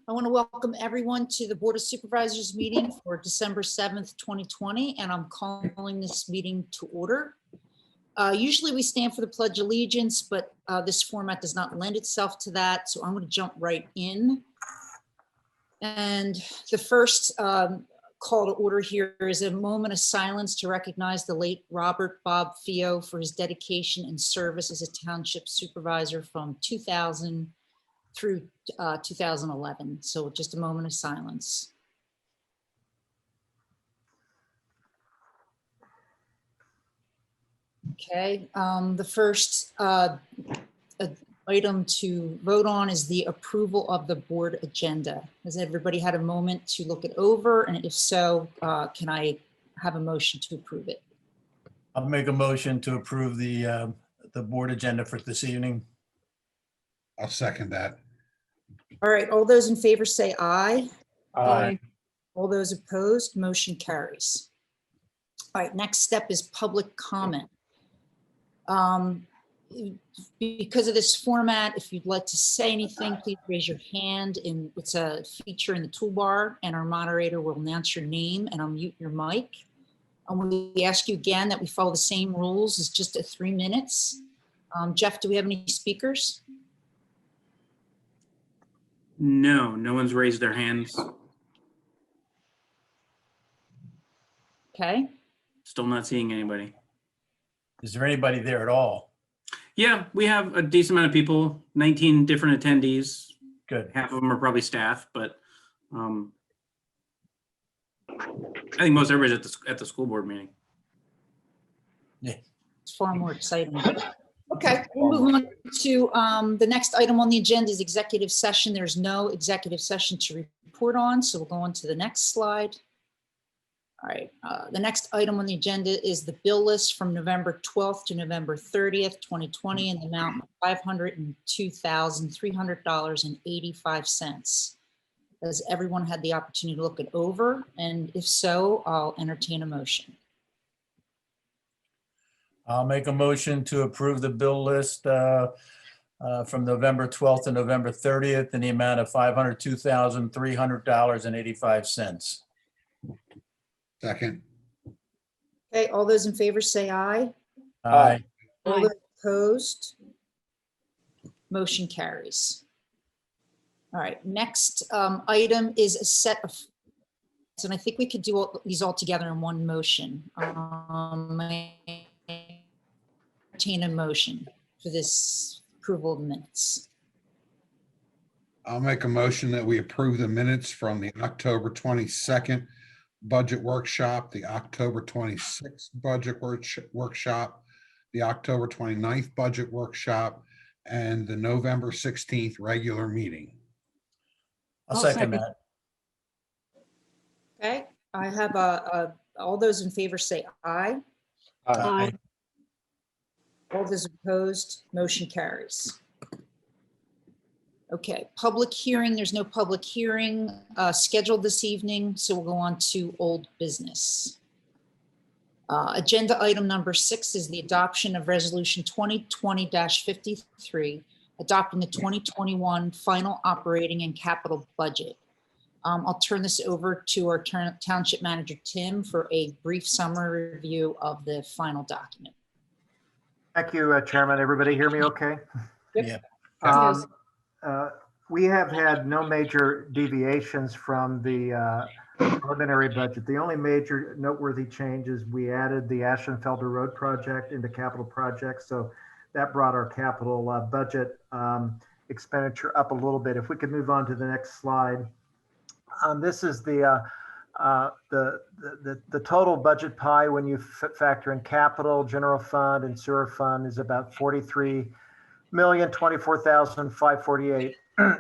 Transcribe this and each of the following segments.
I want to welcome everyone to the Board of Supervisors meeting for December 7th, 2020, and I'm calling this meeting to order. Usually we stand for the Pledge of Allegiance, but this format does not lend itself to that, so I'm going to jump right in. And the first call to order here is a moment of silence to recognize the late Robert Bob Fio for his dedication and service as a township supervisor from 2000 through 2011. So just a moment of silence. Okay, the first item to vote on is the approval of the board agenda. Has everybody had a moment to look it over? And if so, can I have a motion to approve it? I'll make a motion to approve the board agenda for this evening. I'll second that. All right, all those in favor say aye. Aye. All those opposed, motion carries. All right, next step is public comment. Because of this format, if you'd like to say anything, please raise your hand, and it's a feature in the toolbar, and our moderator will announce your name and unmute your mic. And we ask you again that we follow the same rules. It's just 3 minutes. Jeff, do we have any speakers? No, no one's raised their hands. Okay. Still not seeing anybody. Is there anybody there at all? Yeah, we have a decent amount of people, 19 different attendees. Good. Half of them are probably staff, but I think most everybody's at the school board meeting. Yeah. It's far more exciting. Okay, we'll move on to the next item on the agenda is executive session. There's no executive session to report on, so we'll go on to the next slide. All right, the next item on the agenda is the bill list from November 12th to November 30th, 2020, in the amount of $502,300.85. Has everyone had the opportunity to look it over? And if so, I'll entertain a motion. I'll make a motion to approve the bill list from November 12th to November 30th in the amount of $502,300.85. Second. Okay, all those in favor say aye. Aye. All those opposed? Motion carries. All right, next item is a set of, and I think we could do these all together in one motion. I entertain a motion for this approval of minutes. I'll make a motion that we approve the minutes from the October 22nd budget workshop, the October 26th budget workshop, the October 29th budget workshop, and the November 16th regular meeting. I'll second that. Okay, I have all those in favor say aye. Aye. All those opposed, motion carries. Okay, public hearing, there's no public hearing scheduled this evening, so we'll go on to old business. Agenda item number 6 is the adoption of resolution 2020-53, adopting the 2021 final operating and capital budget. I'll turn this over to our township manager, Tim, for a brief summary review of the final document. Thank you, Chairman. Everybody hear me okay? Yeah. We have had no major deviations from the preliminary budget. The only major noteworthy change is we added the Ashenfelder Road project into capital projects. So that brought our capital budget expenditure up a little bit. If we could move on to the next slide. This is the total budget pie when you factor in capital, general fund, and sewer fund is about $43,024,548.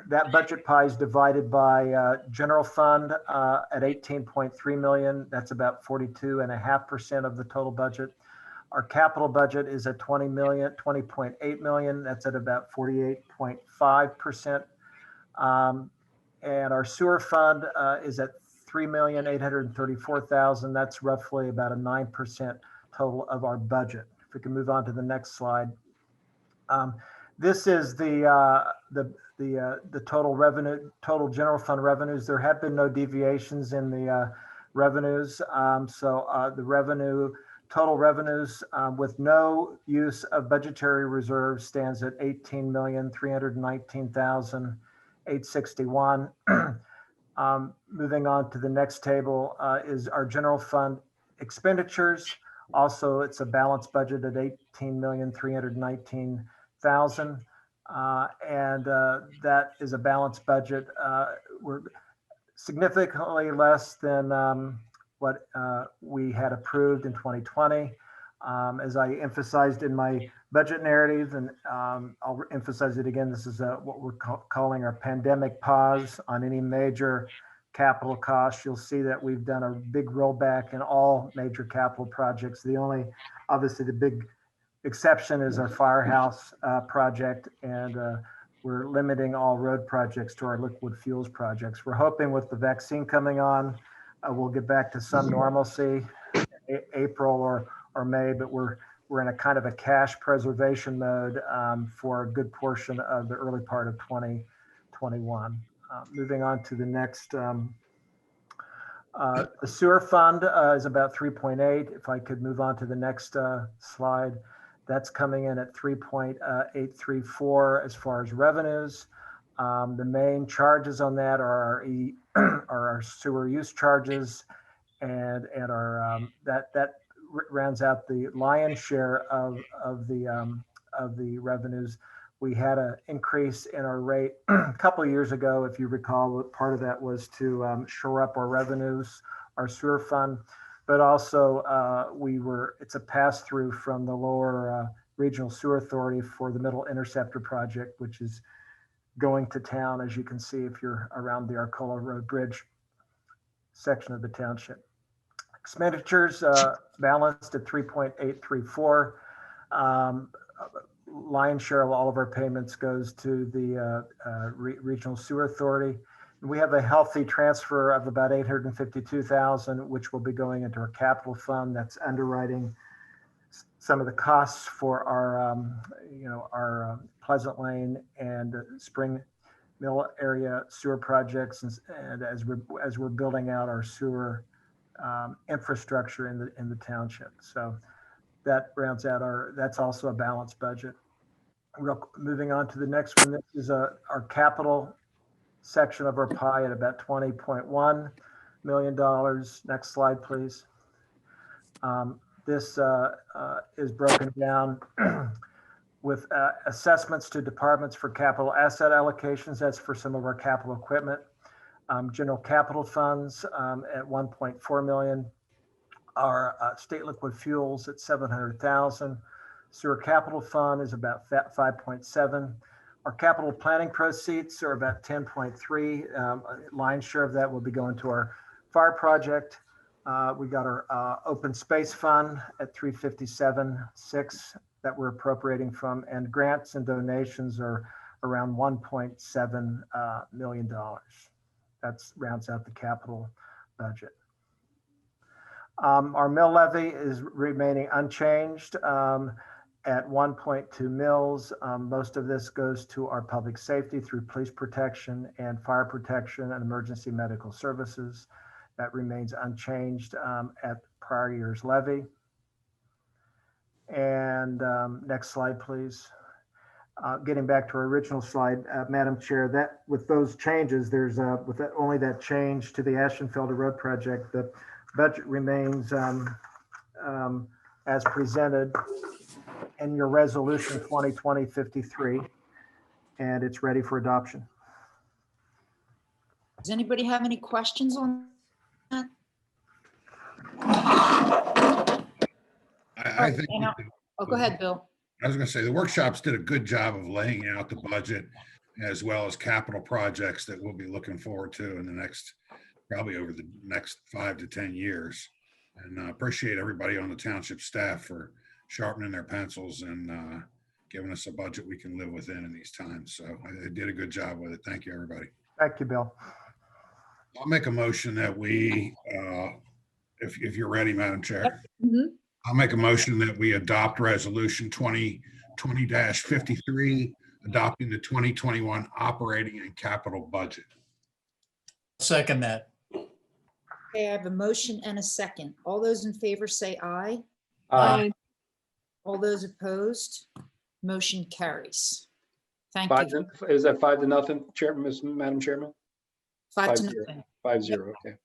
That budget pie is divided by general fund at 18.3 million. That's about 42.5% of the total budget. Our capital budget is at 20.8 million. That's at about 48.5%. And our sewer fund is at 3,834,000. That's roughly about a 9% total of our budget. If we can move on to the next slide. This is the total revenue, total general fund revenues. There have been no deviations in the revenues. The total revenues with no use of budgetary reserves stands at 18,319,861. Moving on to the next table is our general fund expenditures. Also, it's a balanced budget at 18,319,000. That is a balanced budget. We're significantly less than what we had approved in 2020. As I emphasized in my budget narrative, and I'll emphasize it again, this is what we're calling our pandemic pause on any major capital costs. You'll see that we've done a big rollback in all major capital projects. Obviously the big exception is our firehouse project, and we're limiting all road projects to our liquid fuels projects. We're hoping with the vaccine coming on, we'll get back to some normalcy, April or May, but we're in a kind of a cash preservation mode for a good portion of the early part of 2021. Moving on to the next, the sewer fund is about 3.8. If I could move on to the next slide, that's coming in at 3.834 as far as revenues. The main charges on that are our sewer use charges, and our that rounds out the lion's share of the revenues. We had an increase in our rate a couple of years ago, if you recall. Part of that was to shore up our revenues, our sewer fund, but also it's a pass through from the lower regional sewer authority for the Middle Interceptor project, which is going to town, as you can see if you're around the Arcola Road Bridge section of the township. Expenditures balanced at 3.834. Lion's share of all of our payments goes to the regional sewer authority. We have a healthy transfer of about 852,000, which will be going into our capital fund. That's underwriting some of the costs for our Pleasant Lane and Spring Mill area sewer projects, and as we're building out our sewer infrastructure in the township. So that rounds out that's also a balanced budget. Moving on to the next one, this is our capital section of our pie at about $20.1 million. Next slide, please. This is broken down with assessments to departments for capital asset allocations. That's for some of our capital equipment. General capital funds at 1.4 million. Our state liquid fuels at 700,000. Sewer capital fund is about 5.7. Our capital planning proceeds are about 10.3. Lion's share of that will be going to our fire project. We got our open space fund at 357.6 that we're appropriating from, and grants and donations are around $1.7 million. That rounds out the capital budget. Our mill levy is remaining unchanged at 1.2 mils. Most of this goes to our public safety through police protection and fire protection and emergency medical services. That remains unchanged at prior year's levy. And next slide, please. Getting back to our original slide, Madam Chair, that with those changes, there's only that change to the Ashenfelder Road project, the budget remains as presented in your resolution 2020-53, and it's ready for adoption. Does anybody have any questions on that? I think, Oh, go ahead, Bill. I was going to say, the workshops did a good job of laying out the budget as well as capital projects that we'll be looking forward to in the next, probably over the next 5 to 10 years. And I appreciate everybody on the township staff for sharpening their pencils and giving us a budget we can live within in these times. So they did a good job with it. Thank you, everybody. Thank you, Bill. I'll make a motion that we, if you're ready, Madam Chair. Mhm. I'll make a motion that we adopt resolution 2020-53, adopting the 2021 operating and capital budget. Second that. Okay, I have a motion and a second. All those in favor say aye. Aye. All those opposed, motion carries. Thank Five, you. is that 5-0, Madam Chairman? 5-0. 5-0. 5-0, okay.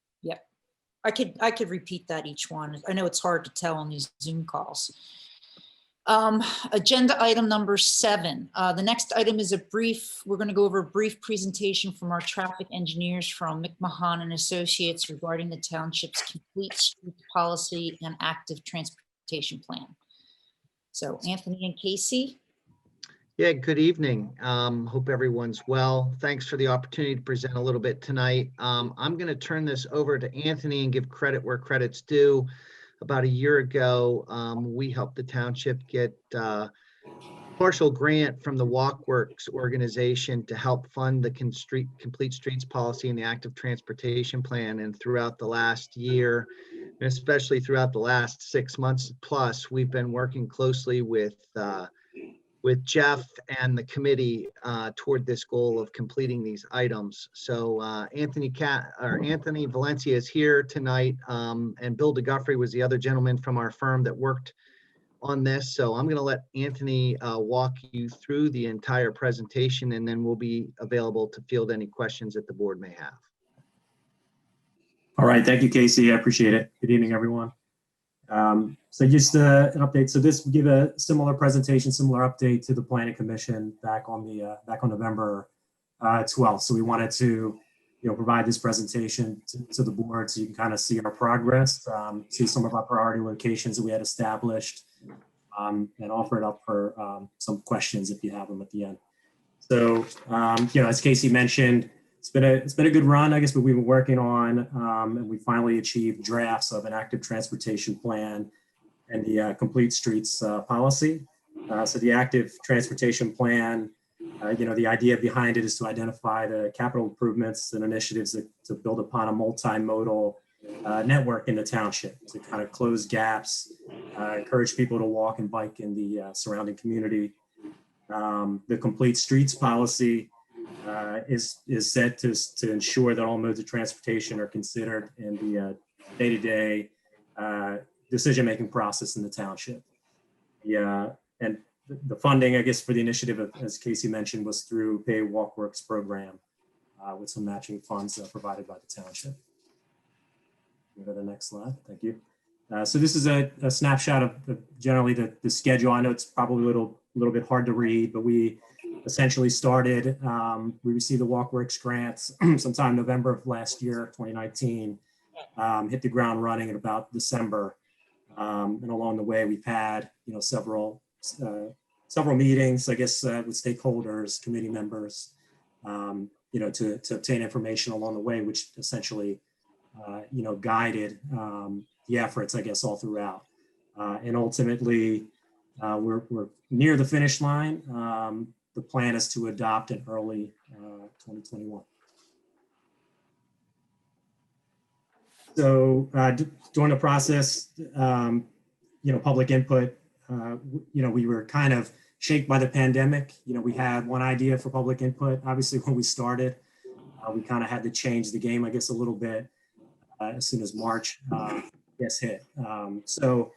I could repeat that each one. I know it's hard to tell on these Zoom calls. Agenda item number 7. The next item is we're going to go over a brief presentation from our traffic engineers from McMahon and Associates regarding the township's complete street policy and active transportation plan. So Anthony and Casey. Yeah, good evening. Hope everyone's well. Thanks for the opportunity to present a little bit tonight. I'm going to turn this over to Anthony and give credit where credit's due. About a year ago, we helped the township get partial grant from the Walkworks organization to help fund the complete streets policy and the active transportation plan. And throughout the last year, and especially throughout the last 6 months plus, we've been working closely with Jeff and the committee toward this goal of completing these items. So Anthony Valencia is here tonight, and Bill DeGuffrey was the other gentleman from our firm that worked on this. So I'm going to let Anthony walk you through the entire presentation, and then we'll be available to field any questions that the board may have. All right, thank you, Casey. I appreciate it. Good evening, everyone. So just an update. So this will give a similar presentation, similar update to the Planning Commission back on November 12th. So we wanted to, provide this presentation to the board so you can kind of see our progress, see some of our priority locations that we had established, and offer it up for some questions if you have them at the end. So, as Casey mentioned, it's been a good run, I guess, but we've been working on, and we finally achieved drafts of an active transportation plan and the complete streets policy. So the active transportation plan, the idea behind it is to identify the capital improvements and initiatives to build upon a multimodal network in the township to kind of close gaps, encourage people to walk and bike in the surrounding community. The complete streets policy is set to ensure that all modes of transportation are considered in the day-to-day decision-making process in the township. And the funding, I guess, for the initiative, as Casey mentioned, was through Pay Walkworks program with some matching funds provided by the township. Go to the next slide. Thank you. So this is a snapshot of generally the schedule. I know it's probably a little bit hard to read, but we essentially started, we received the Walkworks grants sometime November of last year, 2019, hit the ground running in about December. And along the way, we've had, several meetings, I guess, with stakeholders, committee members, to obtain information along the way, which essentially, guided the efforts, I guess, all throughout. And ultimately, we're near the finish line. The plan is to adopt in early 2021. So during the process, public input, we were kind of shaped by the pandemic. We had one idea for public input. Obviously, when we started, we kind of had to change the game, I guess, a little bit as soon as March, hit. So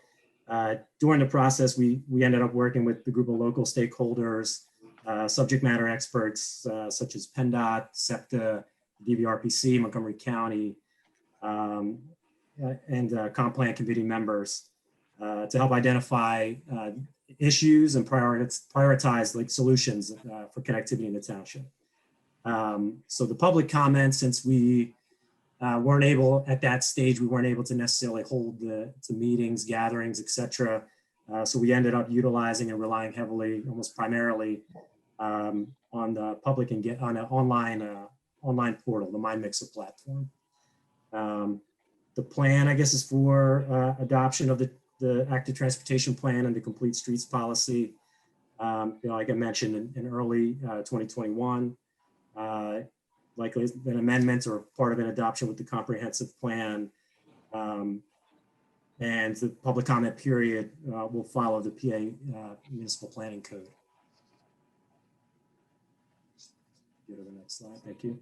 during the process, we ended up working with the group of local stakeholders, subject matter experts such as PennDOT, SEPTA, DVRPC, Montgomery County, and comp plan committee members to help identify issues and prioritize like solutions for connectivity in the township. So the public comments, since we weren't able at that stage, we weren't able to necessarily hold the meetings, gatherings, etc. So we ended up utilizing and relying heavily, almost primarily, on the public and on an online portal, the MindMixer platform. The plan, I guess, is for adoption of the active transportation plan and the complete streets policy. Like I mentioned, in early 2021, likely an amendment or part of an adoption with the comprehensive plan. And the public comment period will follow the PA Municipal Planning Code. Go to the next slide. Thank you.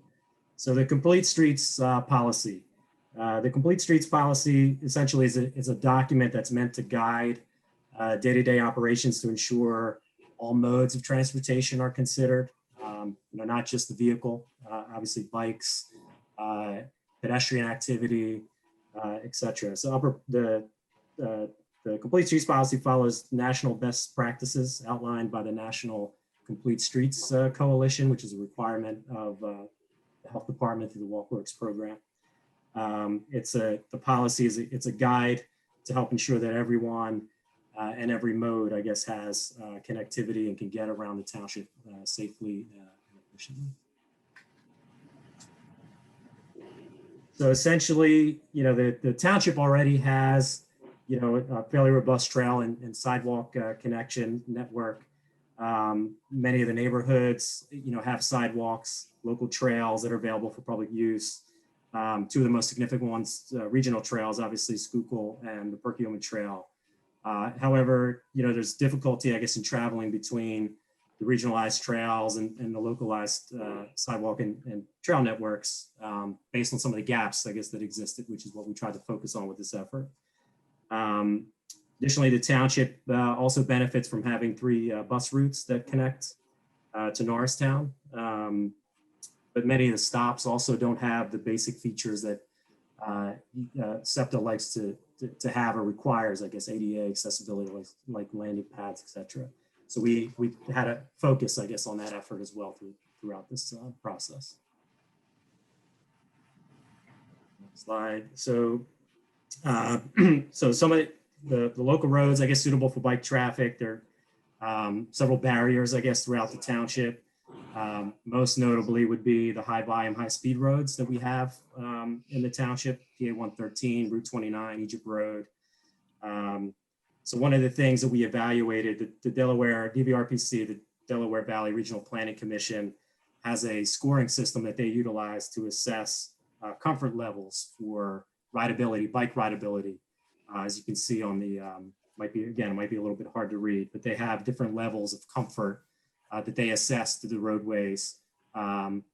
So the Complete Streets policy. The Complete Streets policy essentially is a document that's meant to guide day-to-day operations to ensure all modes of transportation are considered, not just the vehicle, obviously bikes, pedestrian activity, et cetera. So the Complete Streets policy follows national best practices outlined by the National Complete Streets Coalition, which is a requirement of the Health Department through the WalkWorks program. The policy is a guide to help ensure that everyone and every mode, I guess, has connectivity and can get around the township safely and efficiently. So essentially, the township already has, a fairly robust trail and sidewalk connection network. Many of the neighborhoods, have sidewalks, local trails that are available for public use. Two of the most significant ones, regional trails, obviously Schuylkill and the Perkiomen Trail. However, there's difficulty, I guess, in traveling between the regionalized trails and the localized sidewalk and trail networks based on some of the gaps, I guess, that existed, which is what we tried to focus on with this effort. Additionally, the township also benefits from having 3 bus routes that connect to Norristown. But many of the stops also don't have the basic features that SEPTA likes to have or requires, I guess, ADA accessibility, like landing pads, et cetera. So we had a focus, I guess, on that effort as well throughout this process. Next slide. So, so some of the local roads, I guess, suitable for bike traffic. There are several barriers, I guess, throughout the township. Most notably would be the high volume, high speed roads that we have in the township, PA 113, Route 29, Egypt Road. So one of the things that we evaluated, the Delaware DVRPC, the Delaware Valley Regional Planning Commission, has a scoring system that they utilize to assess comfort levels for rideability, bike rideability. As you can see on the, it might be a little bit hard to read, but they have different levels of comfort that they assess to the roadways,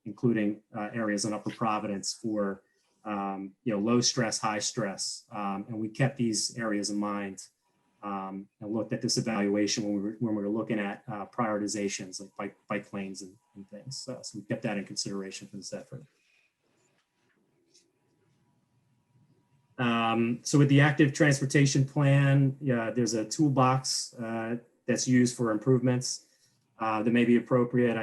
including areas in Upper Providence for low stress, high stress. And we kept these areas in mind and looked at this evaluation when we were looking at prioritizations like bike lanes and things. So we kept that in consideration for this effort. So with the active transportation plan, there's a toolbox that's used for improvements that may be appropriate,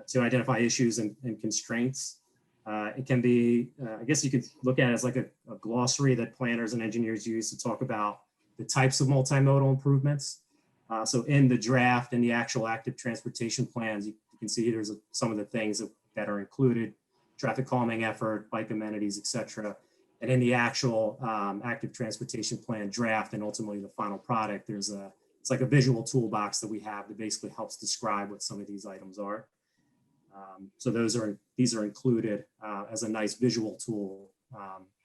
to identify issues and constraints. It can be, I guess you could look at it as like a glossary that planners and engineers use to talk about the types of multimodal improvements. So in the draft and the actual active transportation plans, you can see there's some of the things that are included: traffic calming effort, bike amenities, et cetera. And in the actual active transportation plan draft and ultimately the final product, it's like a visual toolbox that we have that basically helps describe what some of these items are. So these are included as a nice visual tool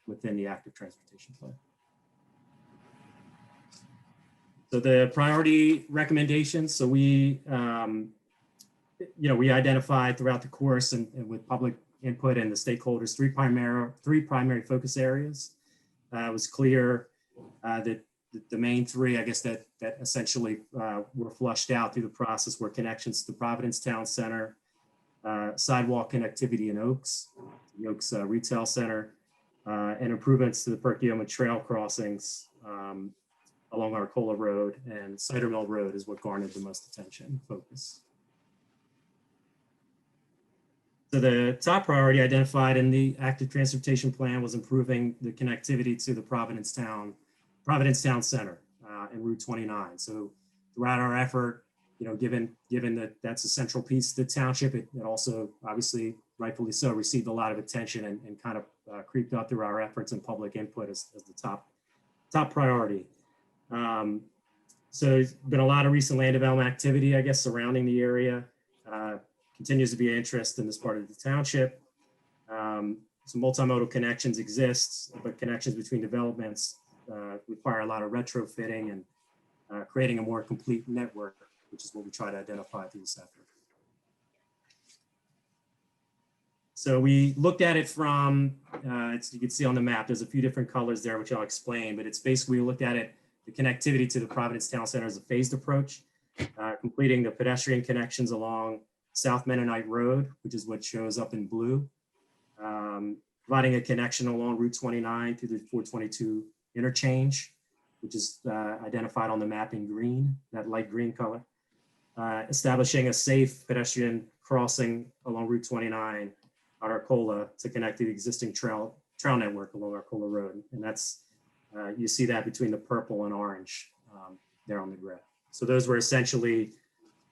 within the active transportation plan. So the priority recommendations. So we identified throughout the course and with public input and the stakeholders three primary focus areas. It was clear that the main 3, I guess, that essentially were flushed out through the process were connections to the Providence Town Center, sidewalk connectivity in Oaks, the Oaks Retail Center, and improvements to the Perkiomen Trail crossings along Arcola Road, and Cider Mill Road is what garnered the most attention and focus. So the top priority identified in the active transportation plan was improving the connectivity to the Providence Town Center and Route 29. So throughout our effort, given that that's a central piece of the township, it also obviously, rightfully so, received a lot of attention and kind of creeped up through our efforts and public input as the top priority. So there's been a lot of recent land development activity, I guess, surrounding the area. Continues to be an interest in this part of the township. Some multimodal connections exist, but connections between developments require a lot of retrofitting and creating a more complete network, which is what we try to identify through this effort. So we looked at it from, you can see on the map, there's a few different colors there, which I'll explain, but it's basically, we looked at it, the connectivity to the Providence Town Center as a phased approach, completing the pedestrian connections along South Mennonite Road, which is what shows up in blue, providing a connection along Route 29 through the 422 interchange, which is identified on the map in green, that light green color, establishing a safe pedestrian crossing along Route 29 on Arcola to connect to the existing trail network along Arcola Road. And that's, you see that between the purple and orange there on the grid. So those were essentially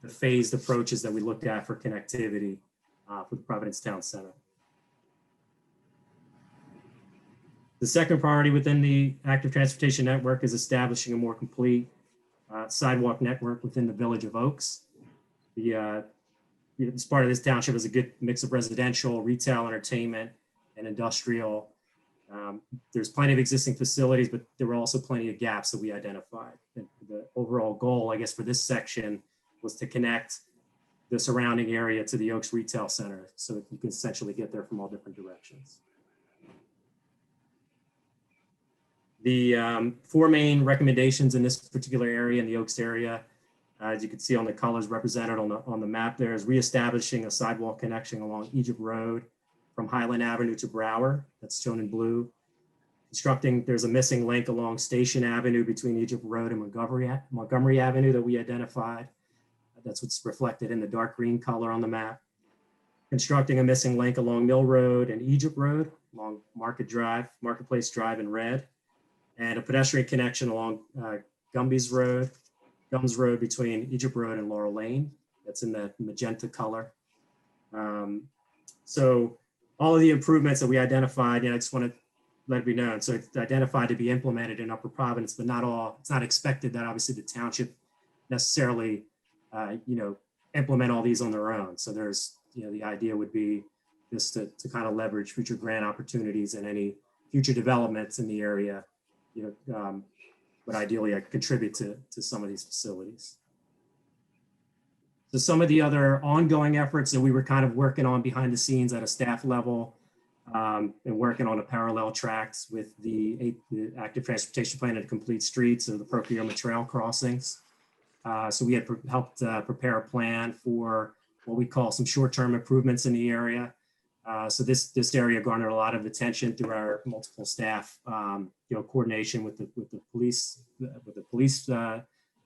the phased approaches that we looked at for connectivity for the Providence Town Center. The second priority within the active transportation network is establishing a more complete sidewalk network within the Village of Oaks. This part of this township is a good mix of residential, retail, entertainment, and industrial. There's plenty of existing facilities, but there were also plenty of gaps that we identified. The overall goal, I guess, for this section was to connect the surrounding area to the Oaks Retail Center so that you can essentially get there from all different directions. The four main recommendations in this particular area, in the Oaks area, as you can see on the colors represented on the map there, is reestablishing a sidewalk connection along Egypt Road from Highland Avenue to Brower, that's shown in blue. Constructing, there's a missing link along Station Avenue between Egypt Road and Montgomery Avenue that we identified. That's what's reflected in the dark green color on the map. Constructing a missing link along Mill Road and Egypt Road, along Marketplace Drive in red. And a pedestrian connection along Gums Road between Egypt Road and Laurel Lane. That's in the magenta color. So all of the improvements that we identified, I just want to let it be known. So it's identified to be implemented in Upper Providence, but not all. It's not expected that obviously the township necessarily, implement all these on their own. So there's, the idea would be just to kind of leverage future grant opportunities and any future developments in the area, would ideally contribute to some of these facilities. So some of the other ongoing efforts that we were kind of working on behind the scenes at a staff level, and working on a parallel tracks with the active transportation plan and complete streets or the Procurement Trail crossings. So we had helped prepare a plan for what we call some short-term improvements in the area. So this area garnered a lot of attention through our multiple staff, coordination with the police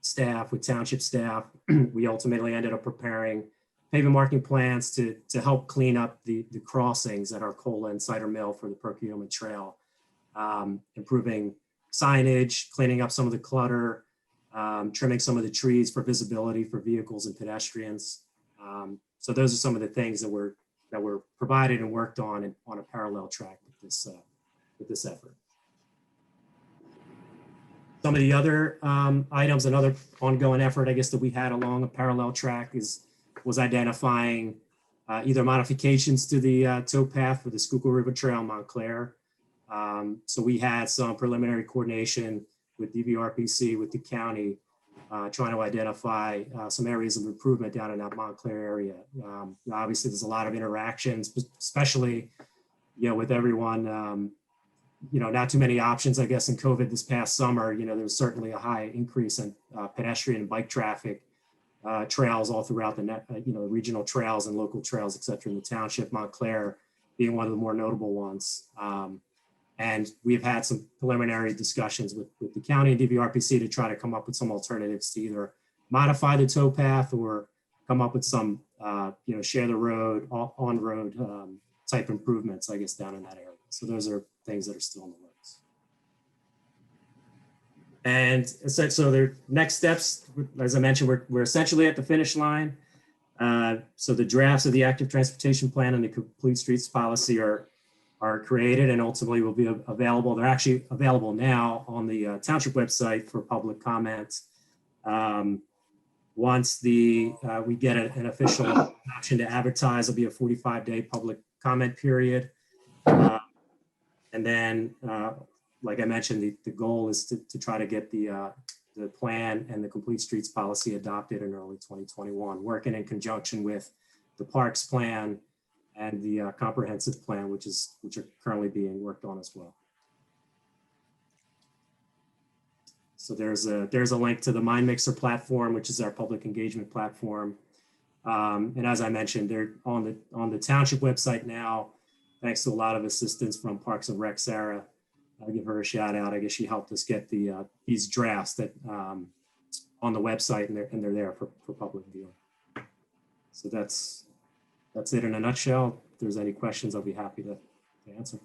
staff, with township staff. We ultimately ended up preparing pavement marking plans to help clean up the crossings at Arcola and Cider Mill for the Procurement Trail, improving signage, cleaning up some of the clutter, trimming some of the trees for visibility for vehicles and pedestrians. So those are some of the things that were provided and worked on a parallel track with this effort. Some of the other items, another ongoing effort, I guess, that we had along a parallel track was identifying either modifications to the towpath for the Schuylkill River Trail in Montclair. So we had some preliminary coordination with DVRPC, with the county, trying to identify some areas of improvement down in that Montclair area. Obviously, there's a lot of interactions, especially, with everyone, not too many options, I guess, in COVID this past summer. There was certainly a high increase in pedestrian and bike traffic, trails all throughout the regional trails and local trails, et cetera, in the township, Montclair being one of the more notable ones. And we've had some preliminary discussions with the county and DVRPC to try to come up with some alternatives to either modify the towpath or come up with some, share the road, on road type improvements, I guess, down in that area. So those are things that are still in the works. And so the next steps, as I mentioned, we're essentially at the finish line. So the drafts of the active transportation plan and the complete streets policy are created and ultimately will be available. They're actually available now on the township website for public comment. Once we get an official option to advertise, there'll be a 45-day public comment period. And then, like I mentioned, the goal is to try to get the plan and the complete streets policy adopted in early 2021, working in conjunction with the parks plan, and the comprehensive plan, which are currently being worked on as well. So there's a link to the Mind Mixer platform, which is our public engagement platform. And as I mentioned, they're on the township website now, thanks to a lot of assistance from Parks and Rec, Sarah. I'll give her a shout out. I guess she helped us get these drafts that on the website, and they're there for public viewing. So that's it in a nutshell. If there's any questions, I'll be happy to answer.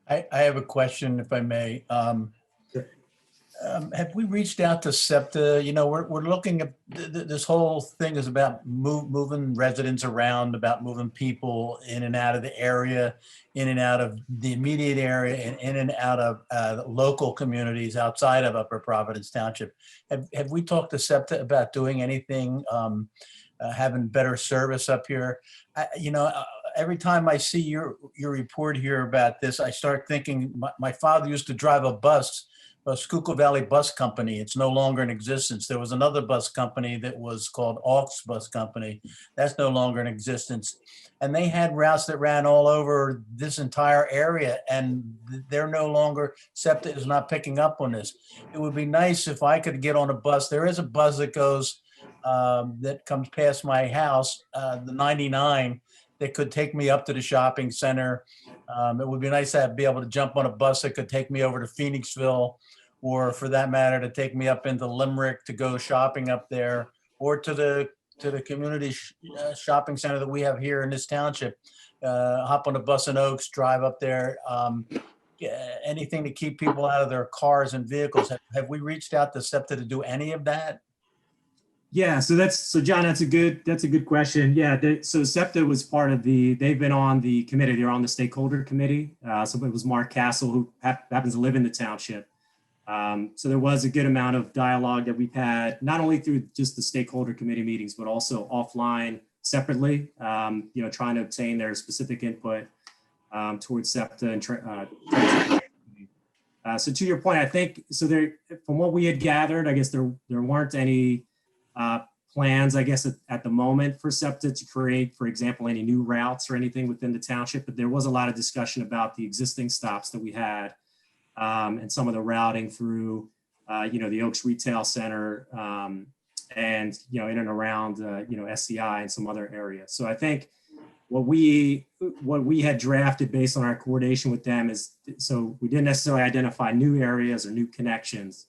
I have a question, if I may. Sure. Have we reached out to SEPTA? You know, we're looking at this whole thing is about moving residents around, about moving people in and out of the area, in and out of the immediate area, and in and out of local communities outside of Upper Providence Township. Have we talked to SEPTA about doing anything, having better service up here? Every time I see your report here about this, I start thinking, my father used to drive a bus, a Schuylkill Valley Bus Company. It's no longer in existence. There was another bus company that was called Aux Bus Company. That's no longer in existence. And they had routes that ran all over this entire area, and they're no longer, SEPTA is not picking up on this. It would be nice if I could get on a bus. There is a bus that goes, that comes past my house, the 99, that could take me up to the shopping center. It would be nice to be able to jump on a bus that could take me over to Phoenixville, or for that matter, to take me up into Limerick to go shopping up there, or to the community shopping center that we have here in this township. Hop on a bus in Oaks, drive up there. Anything to keep people out of their cars and vehicles. Have we reached out to SEPTA to do any of that? Yeah, so John, that's a good question. Yeah, so SEPTA was part of they've been on the committee. They're on the stakeholder committee. So it was Mark Castle, who happens to live in the township. So there was a good amount of dialogue that we've had, not only through just the stakeholder committee meetings, but also offline separately, trying to obtain their specific input towards SEPTA. And so to your point, I think, so there, from what we had gathered, I guess there weren't any plans, I guess, at the moment for SEPTA to create, for example, any new routes or anything within the township, but there was a lot of discussion about the existing stops that we had, and some of the routing through, the Oaks Retail Center, and, in and around, SCI and some other areas. So I think what we had drafted based on our coordination with them is, so we didn't necessarily identify new areas or new connections,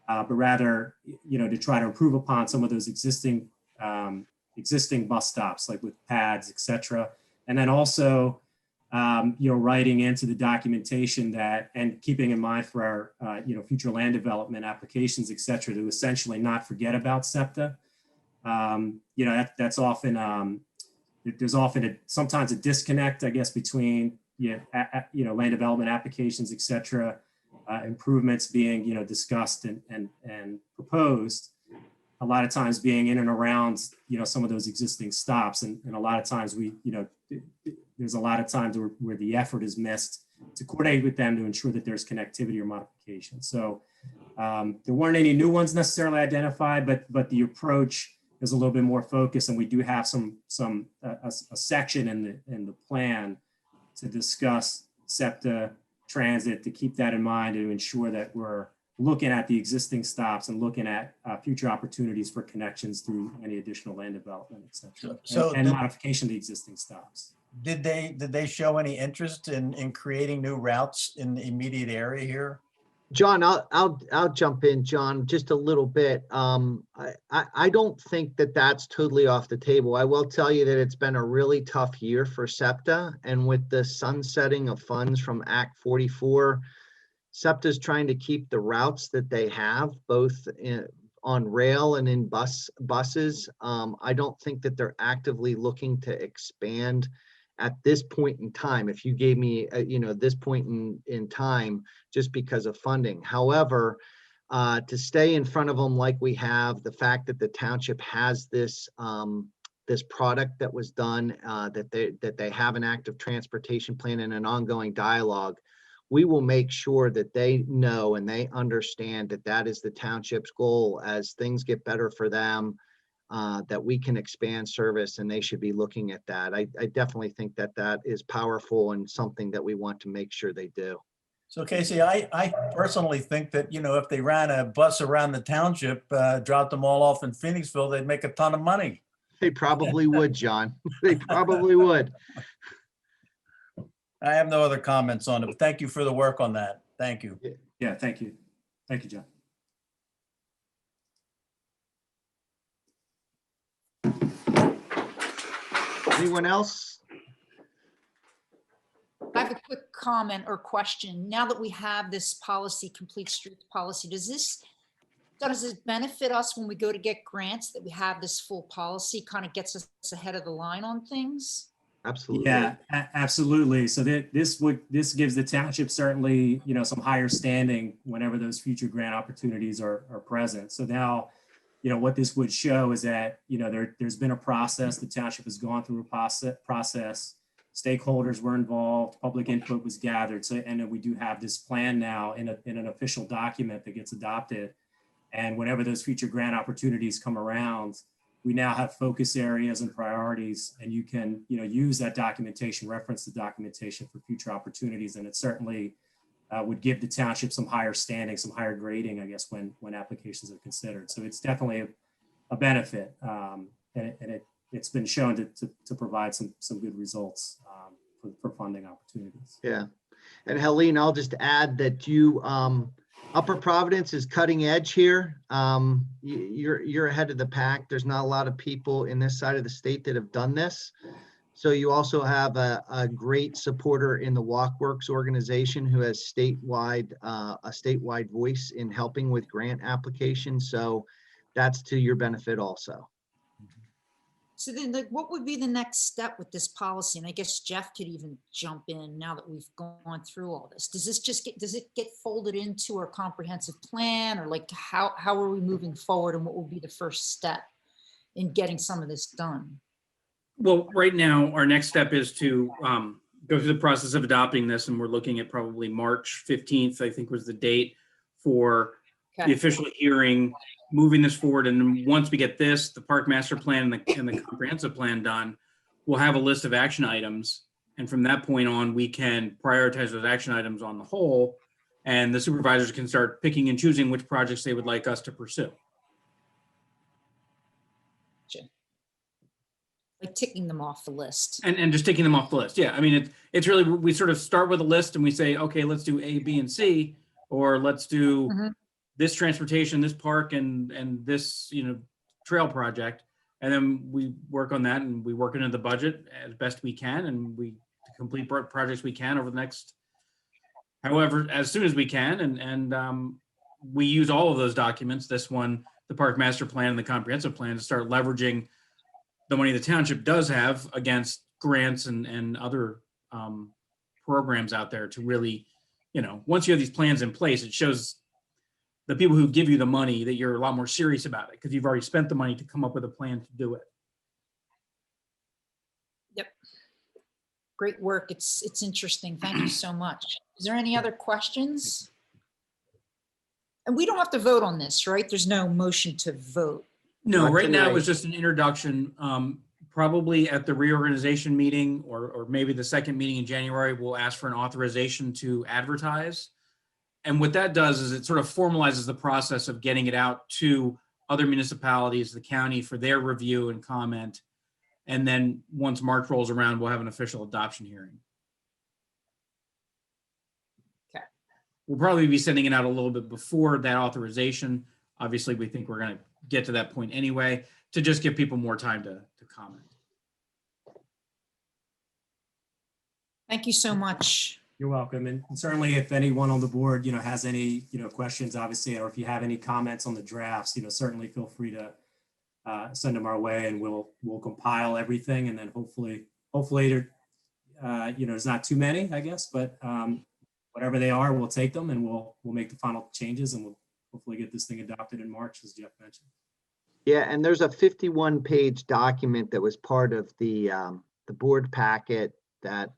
but rather, to try to improve upon some of those existing bus stops, like with pads, et cetera. And then also, writing into the documentation that, and keeping in mind for our, future land development applications, et cetera, to essentially not forget about SEPTA. That's often, there's often sometimes a disconnect, I guess, between, land development applications, et cetera, improvements being, discussed and proposed, a lot of times being in and around, some of those existing stops. And a lot of times there's a lot of times where the effort is missed to coordinate with them to ensure that there's connectivity or modification. So there weren't any new ones necessarily identified, but the approach is a little bit more focused, and we do have a section in the plan to discuss SEPTA transit, to keep that in mind, to ensure that we're looking at the existing stops and looking at future opportunities for connections through any additional land development, et cetera, and modification of the existing stops. Did they show any interest in creating new routes in the immediate area here? John, I'll jump in, John, just a little bit. I don't think that that's totally off the table. I will tell you that it's been a really tough year for SEPTA, and with the sunsetting of funds from Act 44, SEPTA is trying to keep the routes that they have, both on rail and in buses. I don't think that they're actively looking to expand at this point in time, if you gave me, this point in time, just because of funding. However, to stay in front of them like we have, the fact that the township has this product that was done, that they have an active transportation plan and an ongoing dialogue, we will make sure that they know and they understand that that is the township's goal as things get better for them. that we can expand service, and they should be looking at that. I definitely think that that is powerful and something that we want to make sure they do. So Casey, I personally think that, you know, if they ran a bus around the township, dropped them all off in Phoenixville, they'd make a ton of money. They probably would, John. They probably would. I have no other comments on it, but thank you for the work on that. Thank you. Yeah, thank you. Thank you, John. Anyone else? I have a quick comment or question. Now that we have this policy, complete streets policy, does it benefit us when we go to get grants that we have this full policy? Kind of gets us ahead of the line on things? Absolutely. Yeah, absolutely. So this gives the township certainly, you know, some higher standing whenever those future grant opportunities are present. So now, you know, what this would show is that, you know, there's been a process, the township has gone through a process, stakeholders were involved, public input was gathered. So, and then we do have this plan now in an official document that gets adopted. And whenever those future grant opportunities come around, we now have focus areas and priorities, and you can, you know, use that documentation, reference the documentation for future opportunities. And it certainly would give the township some higher standing, some higher grading, I guess, when applications are considered. So it's definitely a benefit, and it's been shown to provide some good results for funding opportunities. Yeah. And Helene, I'll just add that you, Upper Providence is cutting edge here. You're ahead of the pack. There's not a lot of people in this side of the state that have done this. So you also have a great supporter in the WalkWorks organization who has a statewide voice in helping with grant applications. So that's to your benefit also. So then what would be the next step with this policy? And I guess Jeff could even jump in now that we've gone through all this. Does it get folded into our comprehensive plan, or like how are we moving forward, and what will be the first step in getting some of this done? Well, right now, our next step is to go through the process of adopting this, and we're looking at probably March 15th, I think was the date for the official hearing, moving this forward. And then once we get this, the park master plan and the comprehensive plan done, we'll have a list of action items. And from that point on, we can prioritize those action items on the whole, and the supervisors can start picking and choosing which projects they would like us to pursue. Like ticking them off the list. And just taking them off the list. Yeah, I mean, it's really, we sort of start with a list and we say, okay, let's do A, B, and C, or let's do this transportation, this park, and this, you know, trail project. And then we work on that, and we work into the budget as best we can, and we complete projects we can over the next, however, as soon as we can. And we use all of those documents, this one, the park master plan and the comprehensive plan, to start leveraging the money the township does have against grants and other programs out there to really, you know, once you have these plans in place, it shows the people who give you the money that you're a lot more serious about it, because you've already spent the money to come up with a plan to do it. Yep. Great work. It's interesting. Thank you so much. Is there any other questions? And we don't have to vote on this, right? There's no motion to vote. No, Not right now it tonight. was just an introduction. Probably at the reorganization meeting, or maybe the second meeting in January, we'll ask for an authorization to advertise. And what that does is it sort of formalizes the process of getting it out to other municipalities, the county, for their review and comment. And then once March rolls around, we'll have an official adoption hearing. Okay. We'll probably be sending it out a little bit before that authorization. Obviously, we think we're going to get to that point anyway, to just give people more time to comment. Thank you so much. You're welcome. And certainly if anyone on the board, you know, has any, you know, questions, obviously, or if you have any comments on the drafts, you know, certainly feel free to send them our way, and we'll compile everything. And then hopefully there, you know, there's not too many, I guess, but whatever they are, we'll take them, and we'll make the final changes, and we'll hopefully get this thing adopted in March, as Jeff mentioned. Yeah, and there's a 51-page document that was part of the board packet that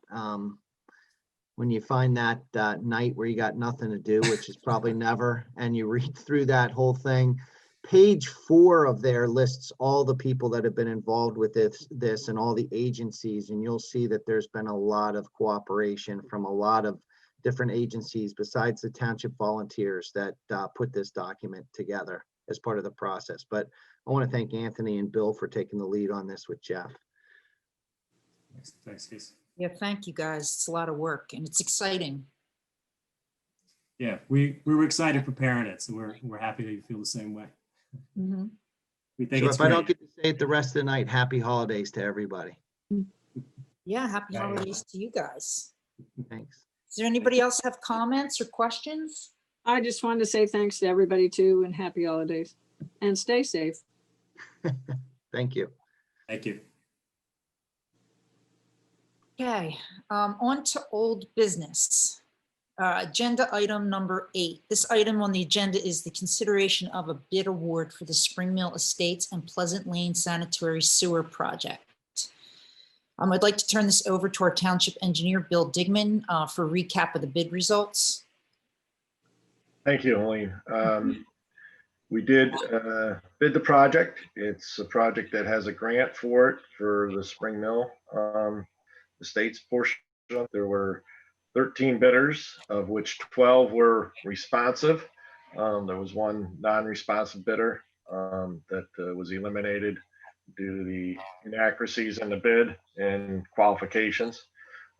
when you find that night where you got nothing to do, which is probably never, and you read through that whole thing, Page 4 of there lists all the people that have been involved with this and all the agencies, and you'll see that there's been a lot of cooperation from a lot of different agencies besides the township volunteers that put this document together as part of the process. But I want to thank Anthony and Bill for taking the lead on this with Jeff. Thanks, Casey. Yeah, thank you, guys. It's a lot of work and it's exciting. Yeah, we were excited preparing it, so we're happy that you feel the same way. Mhm. We think So it's if I don't great. get to say it the rest of the night, happy holidays to everybody. Yeah, happy Thank you. holidays to you guys. Thanks. Does there anybody else have comments or questions? I just wanted to say thanks to everybody too, and happy holidays, and stay safe. Thank you. Thank you. Okay, on to old business. Agenda item number 8. This item on the agenda is the consideration of a bid award for the Spring Mill Estates and Pleasant Lane Sanitary Sewer Project. I'd like to turn this over to our township engineer, Bill Digman, for a recap of the bid results. Thank you, Helene. We did bid the project. It's a project that has a grant for it for the Spring Mill Estates portion. There were 13 bidders, of which 12 were responsive. There was one non-responsive bidder that was eliminated due to the inaccuracies in the bid and qualifications.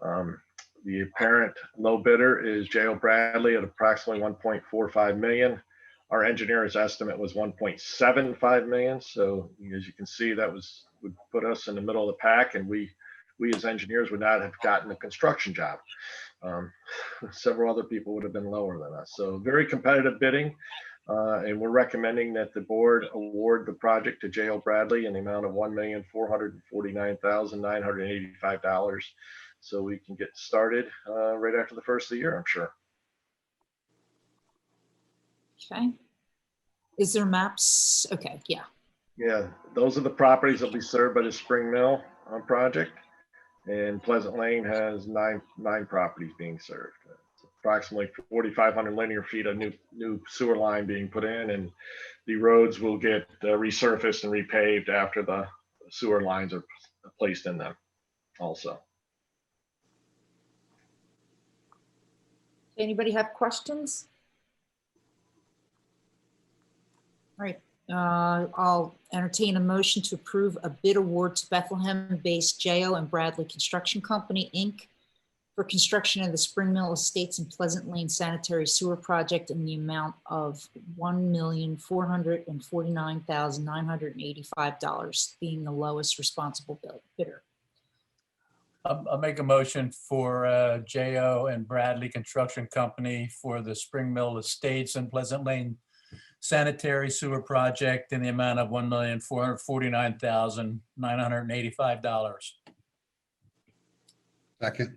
The apparent low bidder is J.O. Bradley at approximately 1.45 million. Our engineer's estimate was 1.75 million. So as you can see, that would put us in the middle of the pack, and we as engineers would not have gotten a construction job. Several other people would have been lower than us. So very competitive bidding. And we're recommending that the board award the project to J.O. Bradley in the amount of $1,449,985. So we can get started right after the first of the year, I'm sure. Okay. Is there maps? Okay, yeah. Yeah, those are the properties that will be served by the Spring Mill project. And Pleasant Lane has nine properties being served. It's approximately 4,500 linear feet of new sewer line being put in, and the roads will get resurfaced and repaved after the sewer lines are placed in them also. Anybody have questions? All right, I'll entertain a motion to approve a bid award to Bethlehem-based J.O. and Bradley Construction Company, Inc. for construction of the Spring Mill Estates and Pleasant Lane Sanitary Sewer Project in the amount of $1,449,985, being the lowest responsible bidder. I'll make a motion for J.O. and Bradley Construction Company for the Spring Mill Estates and Pleasant Lane Sanitary Sewer Project in the amount of $1,449,985. Second.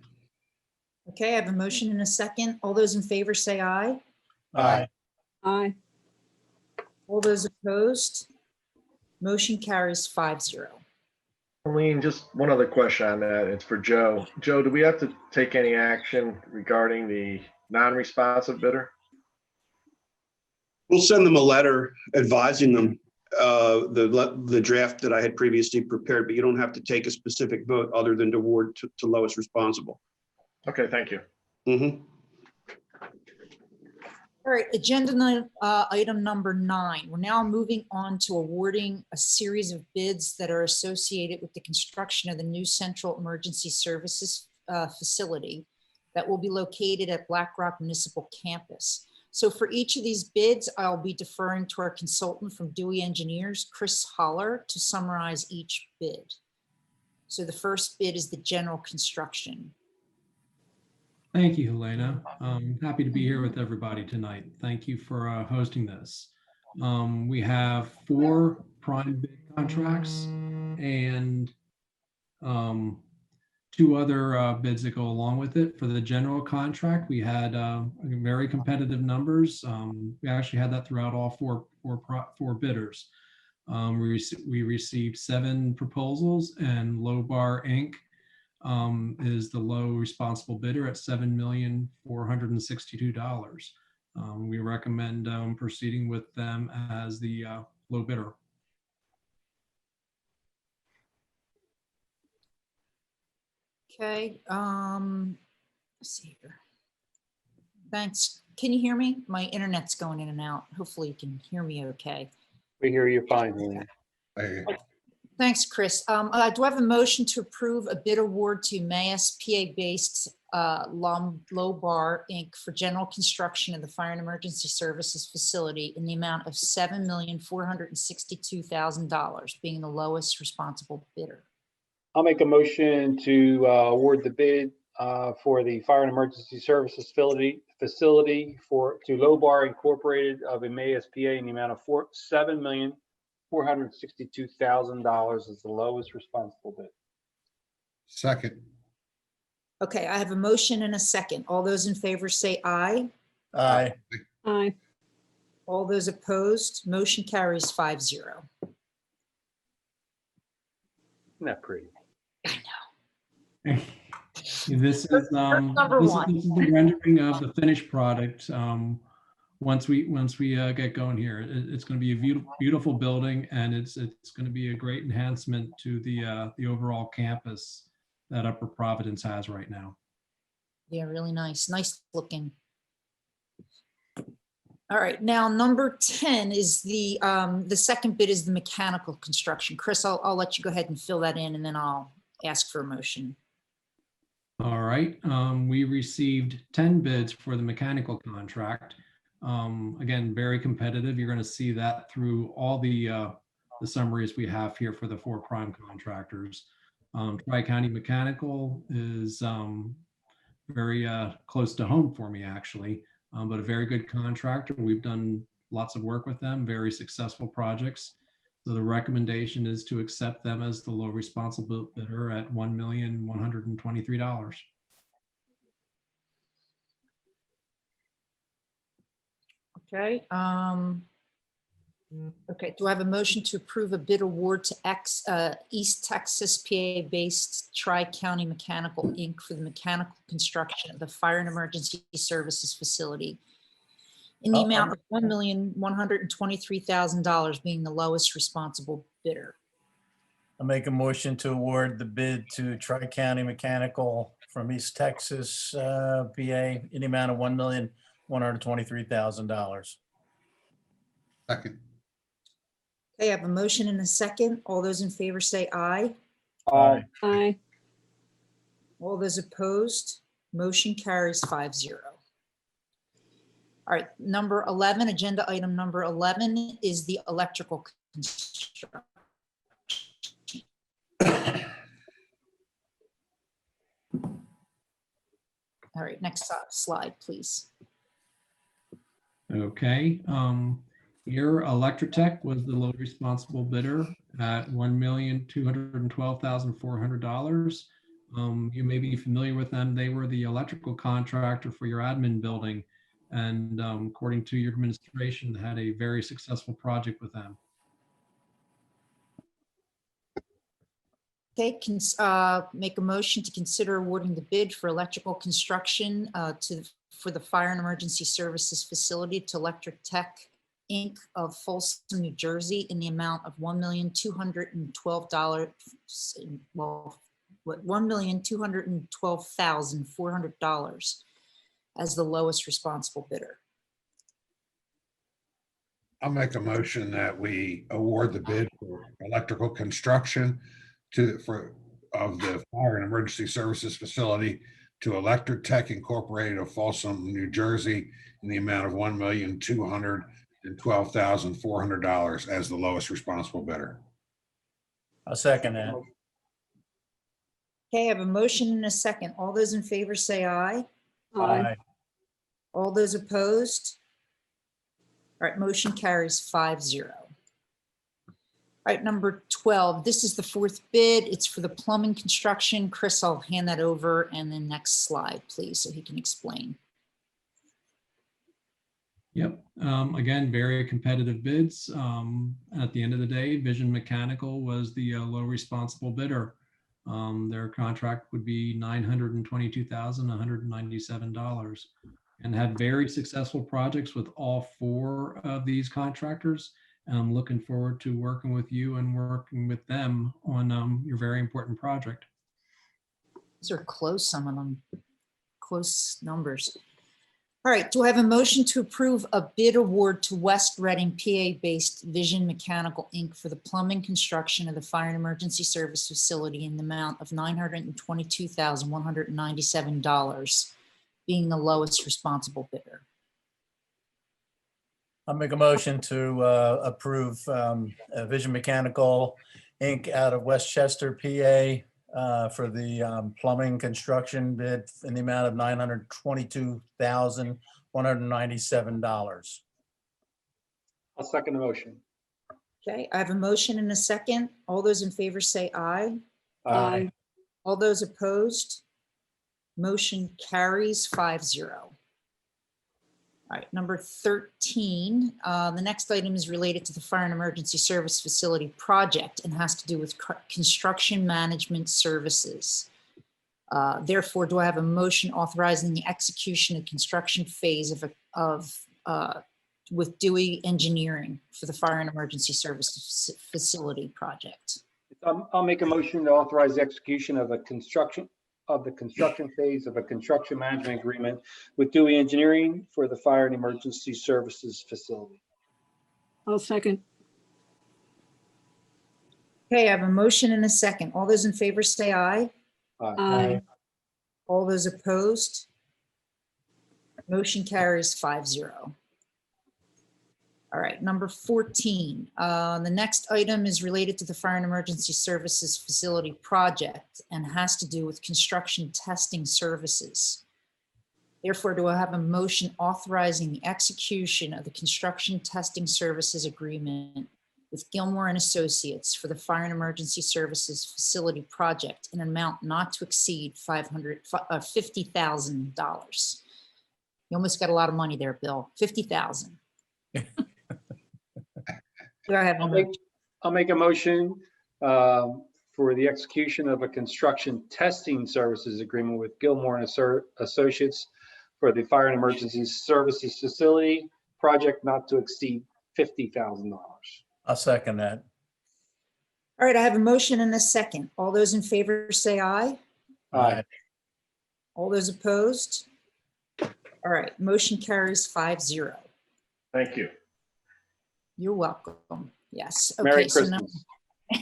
Okay, I have a motion and a second. All those in favor say aye. Aye. Aye. All those opposed? Motion carries 5-0. Helene, just one other question on that. It's for Joe. Joe, do we have to take any action regarding the non-responsive bidder? We'll send them a letter advising them the draft that I had previously prepared, but you don't have to take a specific vote other than to award to lowest responsible. Okay, thank you. Mm-hmm. All right, agenda item number 9. We're now moving on to awarding a series of bids that are associated with the construction of the new Central Emergency Services facility that will be located at Black Rock Municipal Campus. So for each of these bids, I'll be deferring to our consultant from Dewey Engineers, Chris Holler, to summarize each bid. So the first bid is the general construction. Thank you, Helena. Happy to be here with everybody tonight. Thank you for hosting this. We have 4 prime bid contracts and 2 other bids that go along with it. For the general contract, we had very competitive numbers. We actually had that throughout all four bidders. We received 7 proposals, and Low Bar Inc. Is the low responsible bidder at $7,462,000. We recommend proceeding with them as the low bidder. Okay, let's see here. Thanks. Can you hear me? My internet's going in and out. Hopefully you can hear me okay. We hear you fine. Julian. Hey, Thanks, Chris. Do I have a motion to approve a bid award to MAS PA-based Low-Bar Inc. for general construction of the Fire and Emergency Services facility in the amount of $7,462,000, being the lowest responsible bidder? I'll make a motion to award the bid for the Fire and Emergency Services facility to Low Bar Incorporated of Emmaus, PA in the amount of $7,462,000 as the lowest responsible bid. second, Okay, I have a motion and a second. All those in favor say aye. Aye. Aye. All those opposed, motion carries 5-0. Isn't that pretty? This is Number this one. is the rendering of the finished product. Once we get going here, it's going to be a beautiful building, and it's going to be a great enhancement to the overall campus that Upper Providence has right now. Yeah, really nice. Nice looking. All right, now number 10 is the second bid is the mechanical construction. Chris, I'll let you go ahead and fill that in, and then I'll ask for a motion. All right, we received 10 bids for the mechanical contract. Again, very competitive. You're going to see that through all the summaries we have here for the 4 prime contractors. Tri-County Mechanical is very close to home for me, actually, but a very good contractor. We've done lots of work with them, very successful projects. So the recommendation is to accept them as the low responsible bidder at $1,123,000. Okay. Okay, do I have a motion to approve a bid award to East Texas PA-based Tri-County Mechanical Inc. for the mechanical construction of the Fire and Emergency Services facility in the amount of $1,123,000, being the lowest responsible bidder? I'll make a motion to award the bid to Tri-County Mechanical from East Texas, PA, in the amount of $1,123,000. second, Okay, I have a motion and a second. All those in favor say aye. Aye. Aye. All those opposed, motion carries 5-0. All right, number 11, agenda item number 11 is the electrical construction. All right, next slide, please. Okay, here Electrotech was the low responsible bidder at $1,212,400. You may be familiar with them. They were the electrical contractor for your admin building, and according to your administration, had a very successful project with them. Okay, make a motion to consider awarding the bid for electrical construction for the Fire and Emergency Services facility to Electric Tech Inc. of Folsom, New Jersey, in the amount of $1,212,400 as the lowest responsible bidder. I'll make a motion that we award the bid for electrical construction of the Fire and Emergency Services facility to Electric Tech Incorporated of Folsom, New Jersey, in the amount of $1,212,400 as the lowest responsible bidder. I'll second that. Okay, I have a motion and a second. All those in favor say aye. Aye. All those opposed? All right, motion carries 5-0. All right, number 12, this is the 4th bid. It's for the plumbing construction. Chris, I'll hand that over, and then next slide, please, so he can explain. Yep. Again, very competitive bids. At the end of the day, Vision Mechanical was the low responsible bidder. Their contract would be $922,197, and had very successful projects with all 4 of these contractors. And I'm looking forward to working with you and working with them on your very important project. These are close, some of them, close numbers. All right, do I have a motion to approve a bid award to West Reading, PA-based Vision Mechanical, Inc. for the plumbing construction of the Fire and Emergency Service Facility in the amount of $922,197, being the lowest responsible bidder? I'll make a motion to approve Vision Mechanical, Inc. out of Westchester, PA, for the plumbing construction bid in the amount of $922,197. I'll second the motion. Okay, I have a motion and a second. All those in favor say aye. Aye. All those opposed? Motion carries 5-0. All right, number 13, the next item is related to the Fire and Emergency Service Facility project and has to do with construction management services. Therefore, do I have a motion authorizing the execution of construction phase with Dewey Engineering for the Fire and Emergency Service Facility project? I'll make a motion to authorize the execution of the construction phase of a construction management agreement with Dewey Engineering for the Fire and Emergency Services Facility. I'll second. Okay, I have a motion and a second. All those in favor say aye. Aye. All those opposed? Motion carries 5-0. All right, number 14. The next item is related to the Fire and Emergency Services Facility project and has to do with construction testing services. Therefore, do I have a motion authorizing the execution of the construction testing services agreement with Gilmore and Associates for the Fire and Emergency Services Facility project in an amount not to exceed $50,000? You almost got a lot of money there, Bill. 50,000. Do I have a motion? I'll make a motion for the execution of a construction testing services agreement with Gilmore and Associates for the Fire and Emergency Services Facility project not to exceed $50,000. I'll second that. All right, I have a motion and a second. All those in favor say aye. Aye. All those opposed? All right, motion carries 5-0. Thank you. You're welcome. Yes. Merry Okay, so now.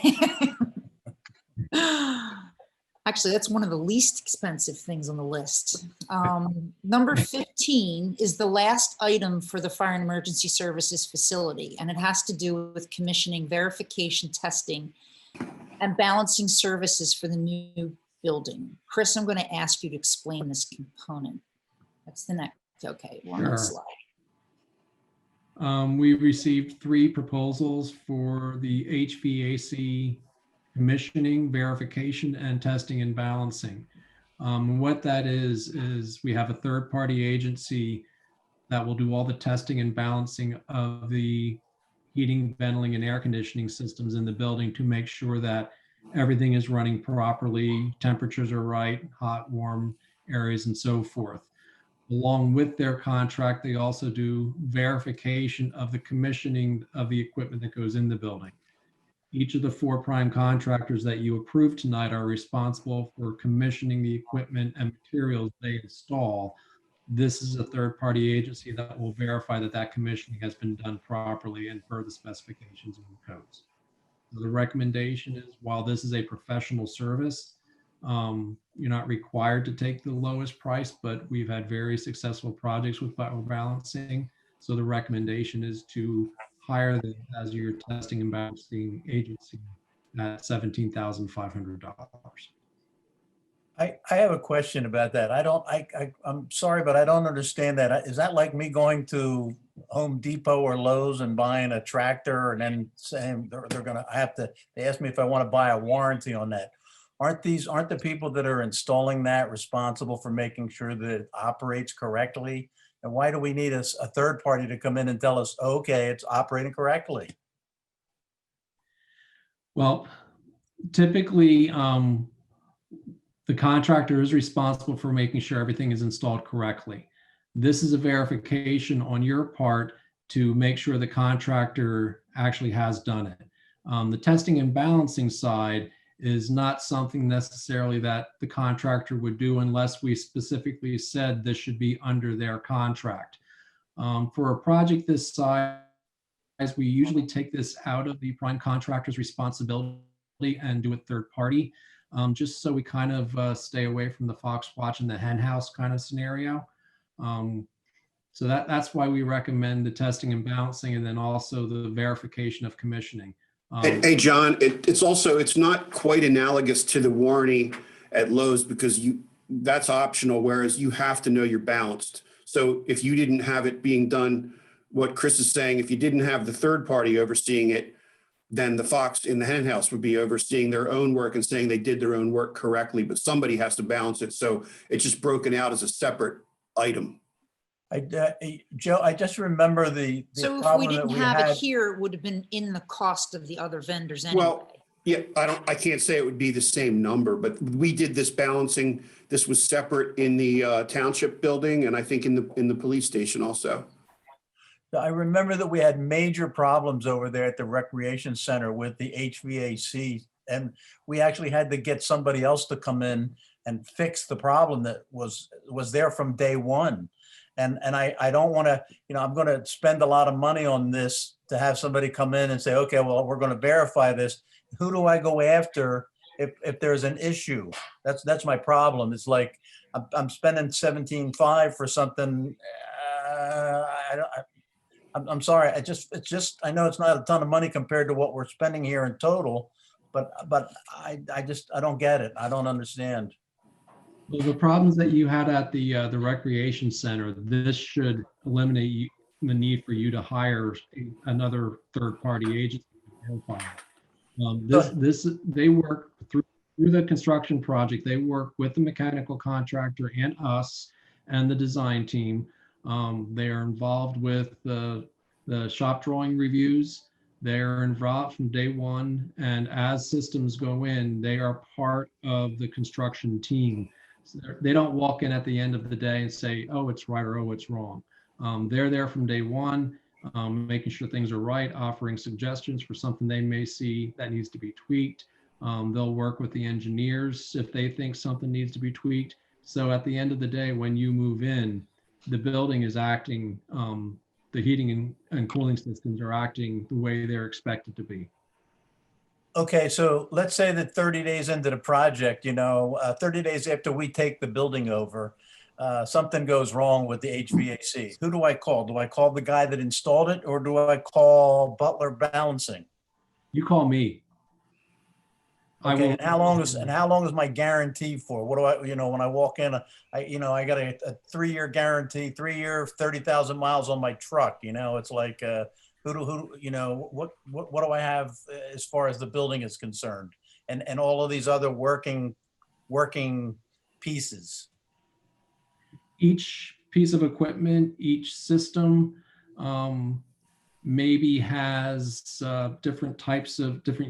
Christmas. Actually, that's one of the least expensive things on the list. Number 15 is the last item for the Fire and Emergency Services Facility, and it has to do with commissioning, verification, testing, and balancing services for the new building. Chris, I'm going to ask you to explain this component. That's the next. Okay, one Sure. slide. We received 3 proposals for the HVAC commissioning, verification, and testing and balancing. What that is we have a third-party agency that will do all the testing and balancing of the heating, ventilating, and air conditioning systems in the building to make sure that everything is running properly, temperatures are right, hot, warm areas, and so forth. Along with their contract, they also do verification of the commissioning of the equipment that goes in the building. Each of the 4 prime contractors that you approved tonight are responsible for commissioning the equipment and materials they install. This is a third-party agency that will verify that that commissioning has been done properly and per the specifications and codes. So the recommendation is, while this is a professional service, you're not required to take the lowest price, but we've had very successful projects with balancing. So the recommendation is to hire them as your testing and balancing agency at $17,500. I have a question about that. I'm sorry, but I don't understand that. Is that like me going to Home Depot or Lowe's and buying a tractor and then saying they ask me if I want to buy a warranty on that? Aren't the people that are installing that responsible for making sure that it operates correctly? And why do we need a third party to come in and tell us, okay, it's operating correctly? Well, typically, the contractor is responsible for making sure everything is installed correctly. This is a verification on your part to make sure the contractor actually has done it. The testing and balancing side is not something necessarily that the contractor would do unless we specifically said this should be under their contract. For a project this size, we usually take this out of the prime contractor's responsibility and do it third party, just so we kind of stay away from the fox watch and the hen house kind of scenario. So that's why we recommend the testing and balancing, and then also the verification of commissioning. Hey, John, it's not quite analogous to the warranty at Lowe's because that's optional, whereas you have to know you're balanced. So if you didn't have it being done, what Chris is saying, if you didn't have the third party overseeing it, then the fox in the hen house would be overseeing their own work and saying they did their own work correctly, but somebody has to balance it. So it's just broken out as a separate item. Joe, I just remember the So if we problem that didn't we have it had. here, it would have been in the cost of the other vendors anyway. Well, yeah, I can't say it would be the same number, but we did this balancing. This was separate in the township building, and I think in the police station also. I remember that we had major problems over there at the recreation center with the HVAC, and we actually had to get somebody else to come in and fix the problem that was there from day one. And I don't want to, I'm going to spend a lot of money on this to have somebody come in and say, okay, well, we're going to verify this. Who do I go after if there's an issue? That's my problem. It's like I'm spending $17,500 for something. I'm sorry. It's just I know it's not a ton of money compared to what we're spending here in total, but I don't get it. I don't understand. Well, the problems that you had at the recreation center, this should eliminate the need for you to hire another third-party agency to verify. They work through the construction project. They work with the mechanical contractor and us and the design team. They are involved with the shop drawing reviews. They're involved from day one, and as systems go in, they are part of the construction team. So they don't walk in at the end of the day and say, oh, it's right or oh, it's wrong. They're there from day one, making sure things are right, offering suggestions for something they may see that needs to be tweaked. They'll work with the engineers if they think something needs to be tweaked. So at the end of the day, when you move in, the building is acting, the heating and cooling systems are acting the way they're expected to be. Okay, so let's say that 30 days into the project, 30 days after we take the building over, something goes wrong with the HVAC. Who do I call? Do I call the guy that installed it, or do I call Butler Balancing? You call me. Okay, and how long is my guarantee for? What do I, when I walk in, I got a 3-year guarantee, 3-year, 30,000 miles on my truck. It's like, what do I have as far as the building is concerned, and all of these other working pieces. Each piece of equipment, each system, maybe has different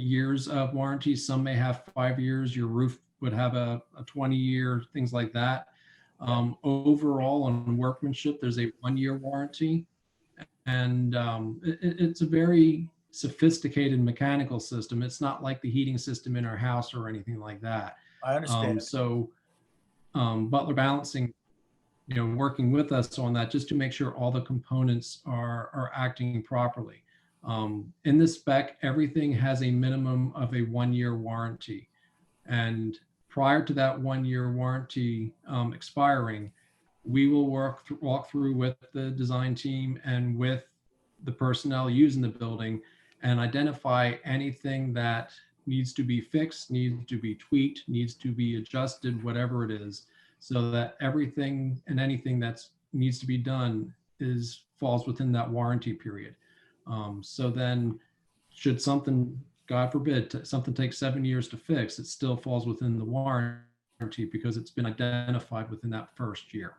years of warranty. Some may have 5 years. Your roof would have a 20-year, things like that. Overall, on workmanship, there's a 1-year warranty, and it's a very sophisticated mechanical system. It's not like the heating system in our house or anything like that. I understand. Butler Balancing, working with us on that just to make sure all the components are acting properly. In this spec, everything has a minimum of a 1-year warranty. And prior to that 1-year warranty expiring, we will walk through with the design team and with the personnel using the building and identify anything that needs to be fixed, needs to be tweaked, needs to be adjusted, whatever it is, so that everything and anything that needs to be done falls within that warranty period. So then should something, God forbid, something takes 7 years to fix, it still falls within the warranty because it's been identified within that first year.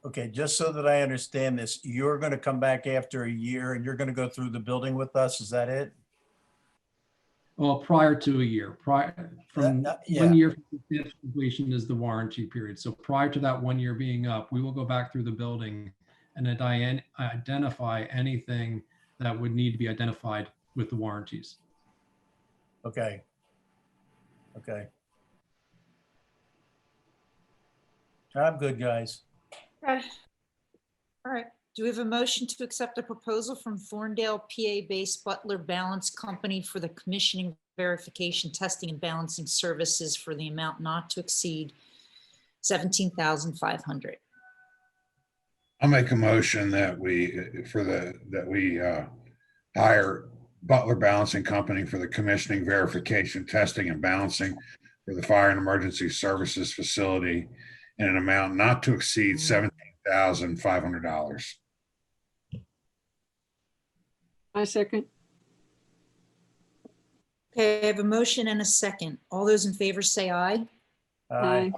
Okay, just so that I understand this, you're going to come back after a year and you're going to go through the building with us. Is that it? Well, prior to a year, from 1 year from substantial completion is the warranty period. So prior to that 1 year being up, we will go back through the building and identify anything that would need to be identified with the warranties. Okay. Okay. I'm good, guys. Okay. All right. Do we have a motion to accept a proposal from Thorndale, PA-based Butler Balance Company for the commissioning, verification, testing, and balancing services for the amount not to exceed $17,500? I'll make a motion that we hire Butler Balancing Company for the commissioning, verification, testing, and balancing for the fire and emergency services facility in an amount not to exceed $17,500. I second. Okay, I have a motion and a second. All those in favor say aye. Aye.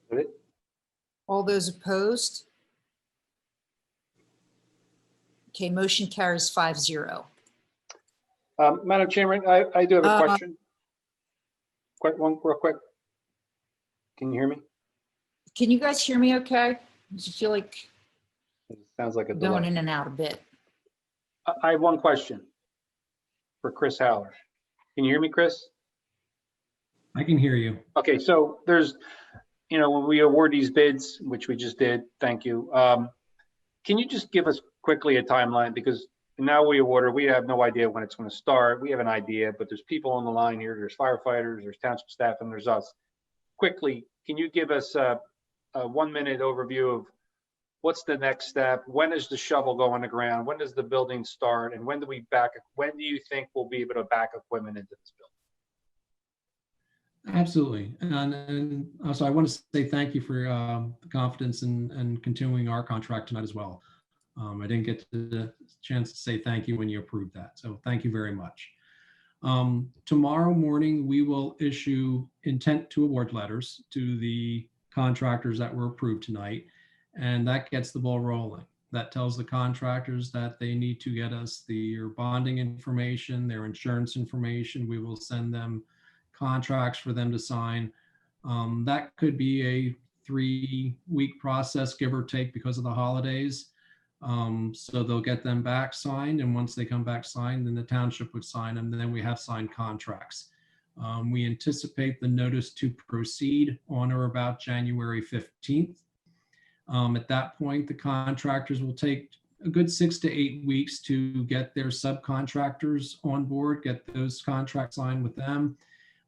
Good. All those opposed? Okay, motion carries 5-0. Madam Chairman, I do have a Uh, question. One real quick. Can you hear me? Can you guys hear me okay? Does it feel like It sounds like a going delay. in and out a bit? I have one question for Chris Howler. Can you hear me, Chris? I can hear you. Okay, so there's, when we award these bids, which we just did, thank you. Can you just give us quickly a timeline? Because now we have no idea when it's going to start. We have an idea, but there's people on the line here. There's firefighters, there's township staff, and there's us. Quickly, can you give us a 1-minute overview of what's the next step? When does the shovel go on the ground? When does the building start? And when do you think we'll be able to back equipment into this building? Absolutely. And also I want to say thank you for the confidence and continuing our contract tonight as well. I didn't get the chance to say thank you when you approved that. So thank you very much. Tomorrow morning, we will issue intent to award letters to the contractors that were approved tonight. And that gets the ball rolling. That tells the contractors that they need to get us their bonding information, their insurance information. We will send them contracts for them to sign. That could be a 3-week process, give or take, because of the holidays. So they'll get them back signed, and once they come back signed, then the township would sign them, and then we have signed contracts. We anticipate the notice to proceed on or about January 15th. At that point, the contractors will take a good 6 to 8 weeks to get their subcontractors on board, get those contracts signed with them.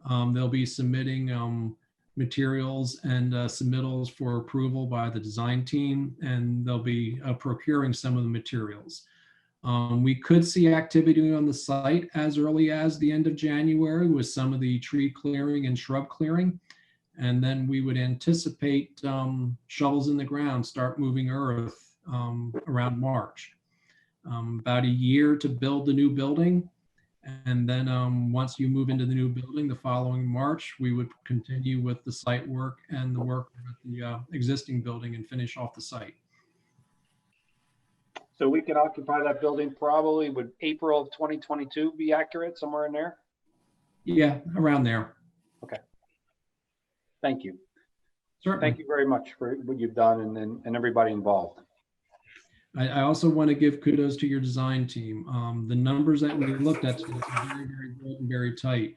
They'll be submitting materials and submittals for approval by the design team, and they'll be procuring some of the materials. We could see activity on the site as early as the end of January with some of the tree clearing and shrub clearing. And then we would anticipate shovels in the ground start moving earth around March. About a year to build the new building. And then once you move into the new building the following March, we would continue with the site work and the work with the existing building and finish off the site. So we can occupy that building probably, would April of 2022 be accurate, somewhere in there? Yeah, around there. Okay. Thank you. Certainly. Thank you very much for what you've done and everybody involved. I also want to give kudos to your design team. The numbers that we looked at today are very, very good and very tight.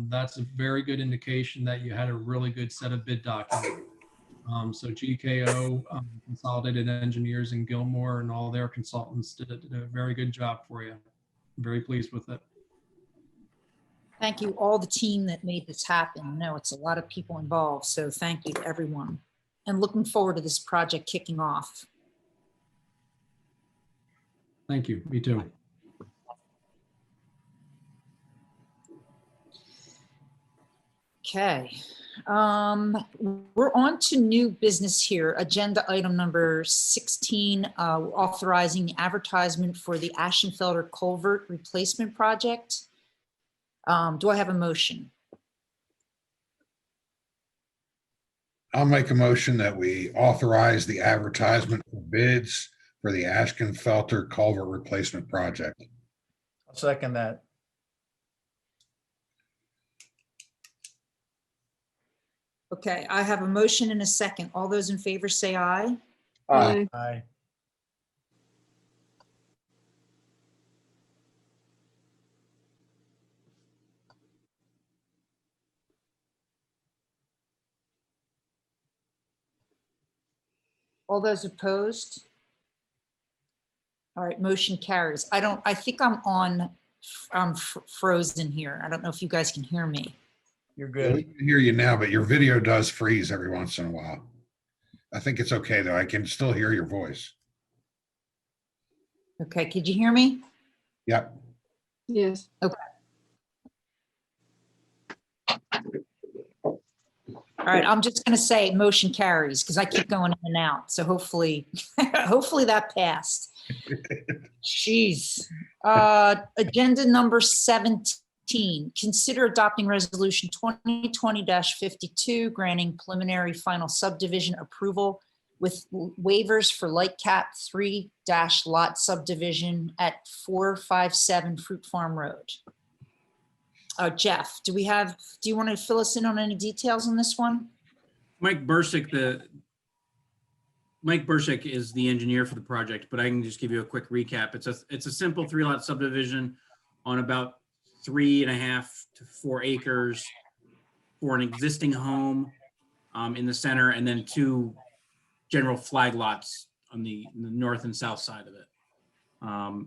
That's a very good indication that you had a really good set of bid documents. So GKO, Consolidated Engineers, and Gilmore and all their consultants did a very good job for you. I'm very pleased with it. Thank you, all the team that made this happen. I know it's a lot of people involved, so thank you to everyone. And looking forward to this project kicking off. Thank you. Me too. Okay. We're on to new business here. Agenda item number 16, authorizing the advertisement for the Ashenfelder Culvert Replacement Project. Do I have a motion? I'll make a motion that we authorize the advertisement for bids for the Ashenfelder Culvert Replacement Project. I'll second that. Okay, I have a motion and a second. All those in favor say aye. Aye. Aye. All those opposed? All right, motion carries. I think I'm frozen here. I don't know if you guys can hear me. You're Yeah, we good. can hear you now, but your video does freeze every once in a while. I think it's okay, though. I can still hear your voice. Okay, could you hear me? Yep. Yes. All right, I'm just gonna say motion carries because I keep going in and out. So hopefully, hopefully that passed. Jeez. Agenda number 17, consider adopting resolution 2020-52, granting preliminary final subdivision approval with waivers for light cap 3-lot subdivision at 457 Fruit Farm Road. Jeff, do you want to fill us in on any details on this one? Mike Bursick is the engineer for the project, but I can just give you a quick recap. It's a simple 3-lot subdivision on about 3.5 to 4 acres for an existing home in the center, and then 2 general flag lots on the north and south side of it.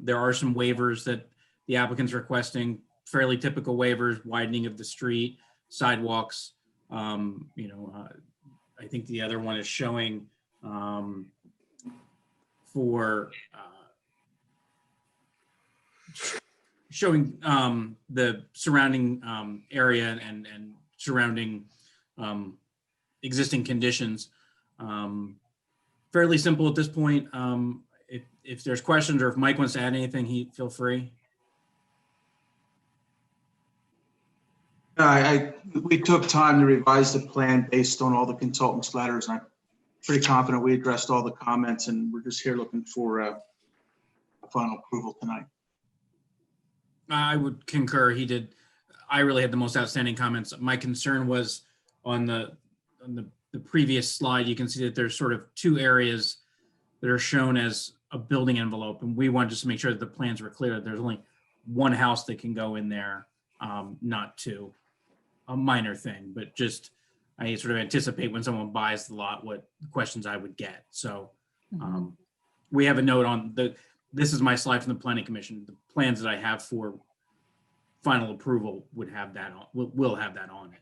There are some waivers that the applicant's requesting, fairly typical waivers, widening of the street, sidewalks. I think the other one is showing the surrounding area and surrounding existing conditions. Fairly simple at this point. If there's questions or if Mike wants to add anything, feel free. We took time to revise the plan based on all the consultants' letters. I'm pretty confident we addressed all the comments, and we're just here looking for a final approval tonight. I would concur. I really had the most outstanding comments. My concern was on the previous slide. You can see that there's sort of 2 areas that are shown as a building envelope, and we wanted just to make sure that the plans were clear that there's only 1 house that can go in there, not 2. A minor thing, but just I sort of anticipate when someone buys the lot what questions I would get. So we have a note on this is my slide from the Planning Commission. The plans that I have for final approval would have that on, will have that on it.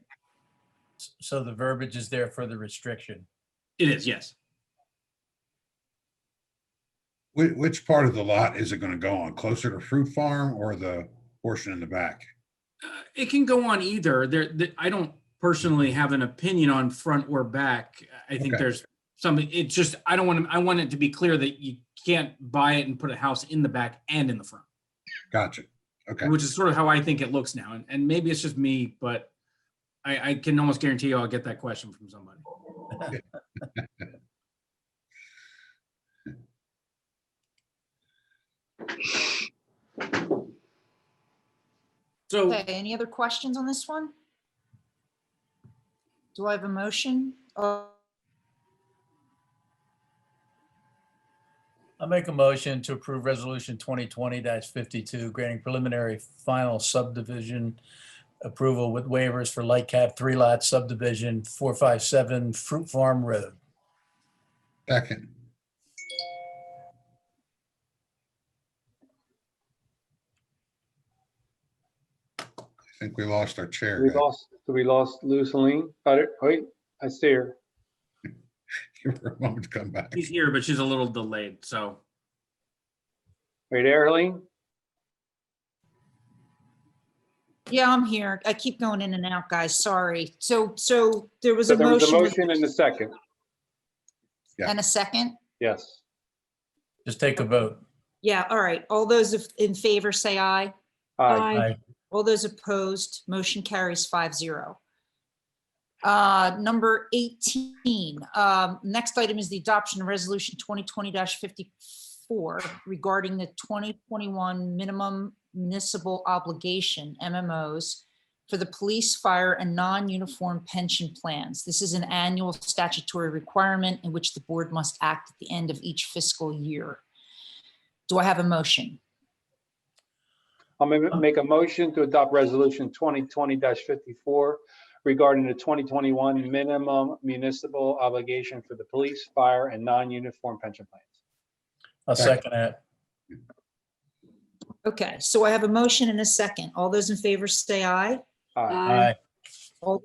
So the verbiage is there for the restriction. It is, yes. Which part of the lot is it going to go on? Closer to Fruit Farm or the portion in the back? It can go on either. I don't personally have an opinion on front or back. I think there's something. It's just I want it to be clear that you can't buy it and put a house in the back and in the front. Gotcha. Okay. Which is sort of how I think it looks now, and maybe it's just me, but I can almost guarantee you I'll get that question from somebody. So, Okay, any other questions on this one? Do I have a motion? I'll make a motion to approve resolution 2020-52, granting preliminary final subdivision approval with waivers for light cap 3-lot subdivision 457 Fruit Farm Road. Second. I think we lost our chair. We lost Luceline. Wait, I see her. Give her a moment to come back. she's here, but she's a little delayed. So, Wait, Arlene? Yeah, I'm here. I keep going in and out, guys. Sorry. So there was So a there was a motion motion and a second. and a second? Yes. Just take a vote. Yeah, all right. All those in favor say aye. Aye. Aye. All those opposed, motion carries 5-0. Number 18, next item is the adoption of resolution 2020-54 regarding the 2021 minimum municipal obligation, MMOs, for the police, fire, and non-uniform pension plans. This is an annual statutory requirement in which the board must act at the end of each fiscal year. Do I have a motion? I'll make a motion to adopt resolution 2020-54 regarding the 2021 minimum municipal obligation for the police, fire, and non-uniform pension plans. I'll second that. Okay, so I have a motion and a second. All those in favor say aye. Aye. All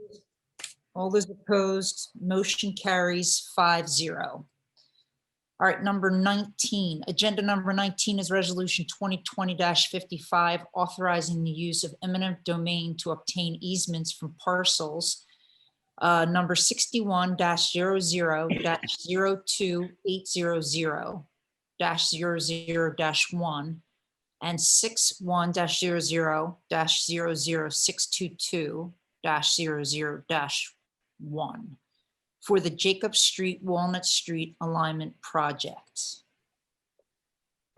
those opposed, motion carries 5-0. All right, number 19, agenda number 19 is resolution 2020-55, authorizing the use of eminent domain to obtain easements from parcels number 61-00-02800-00-1 and 61-00-00622-00-1 for the Jacob Street, Walnut Street alignment project.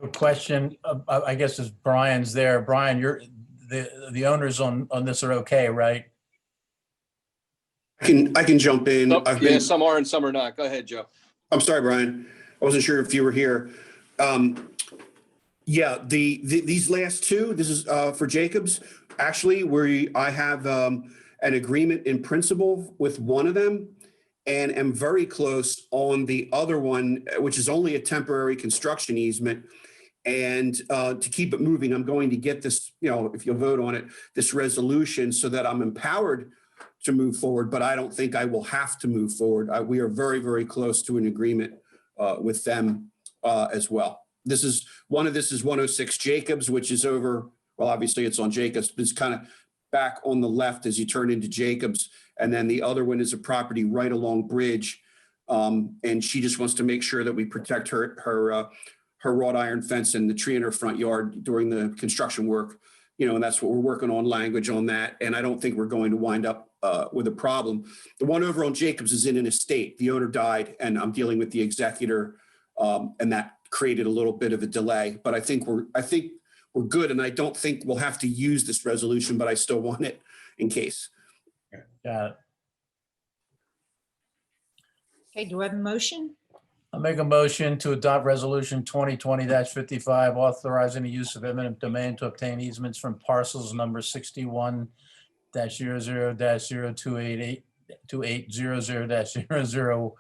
A question, I guess, is Brian's there. Brian, you're the owners on this are okay, right? I can jump in. Yeah, some are and some are not. Go ahead, Joe. I'm sorry, Brian. I wasn't sure if you were here. Yeah, these last two, this is for Jacobs. Actually, I have an agreement in principle with one of them and am very close on the other one, which is only a temporary construction easement. And to keep it moving, I'm going to get this, if you'll vote on it, this resolution so that I'm empowered to move forward, but I don't think I will have to move forward. We are very, very close to an agreement with them as well. This is 106 Jacobs, which is over, well, obviously it's on Jacobs, but it's kind of back on the left as you turn into Jacobs. And then the other one is a property right along Bridge. And she just wants to make sure that we protect her wrought iron fence and the tree in her front yard during the construction work. And that's what we're working on, language on that. And I don't think we're going to wind up with a problem. The one over on Jacobs is in an estate. The owner died and I'm dealing with the executor, and that created a little bit of a delay, but I think we're good. And I don't think we'll have to use this resolution, but I still want it in case. Got it. Okay, do I have a motion? I'll make a motion to adopt resolution 2020-55, authorizing the use of eminent domain to obtain easements from parcels number 61-00-280-2800-00-1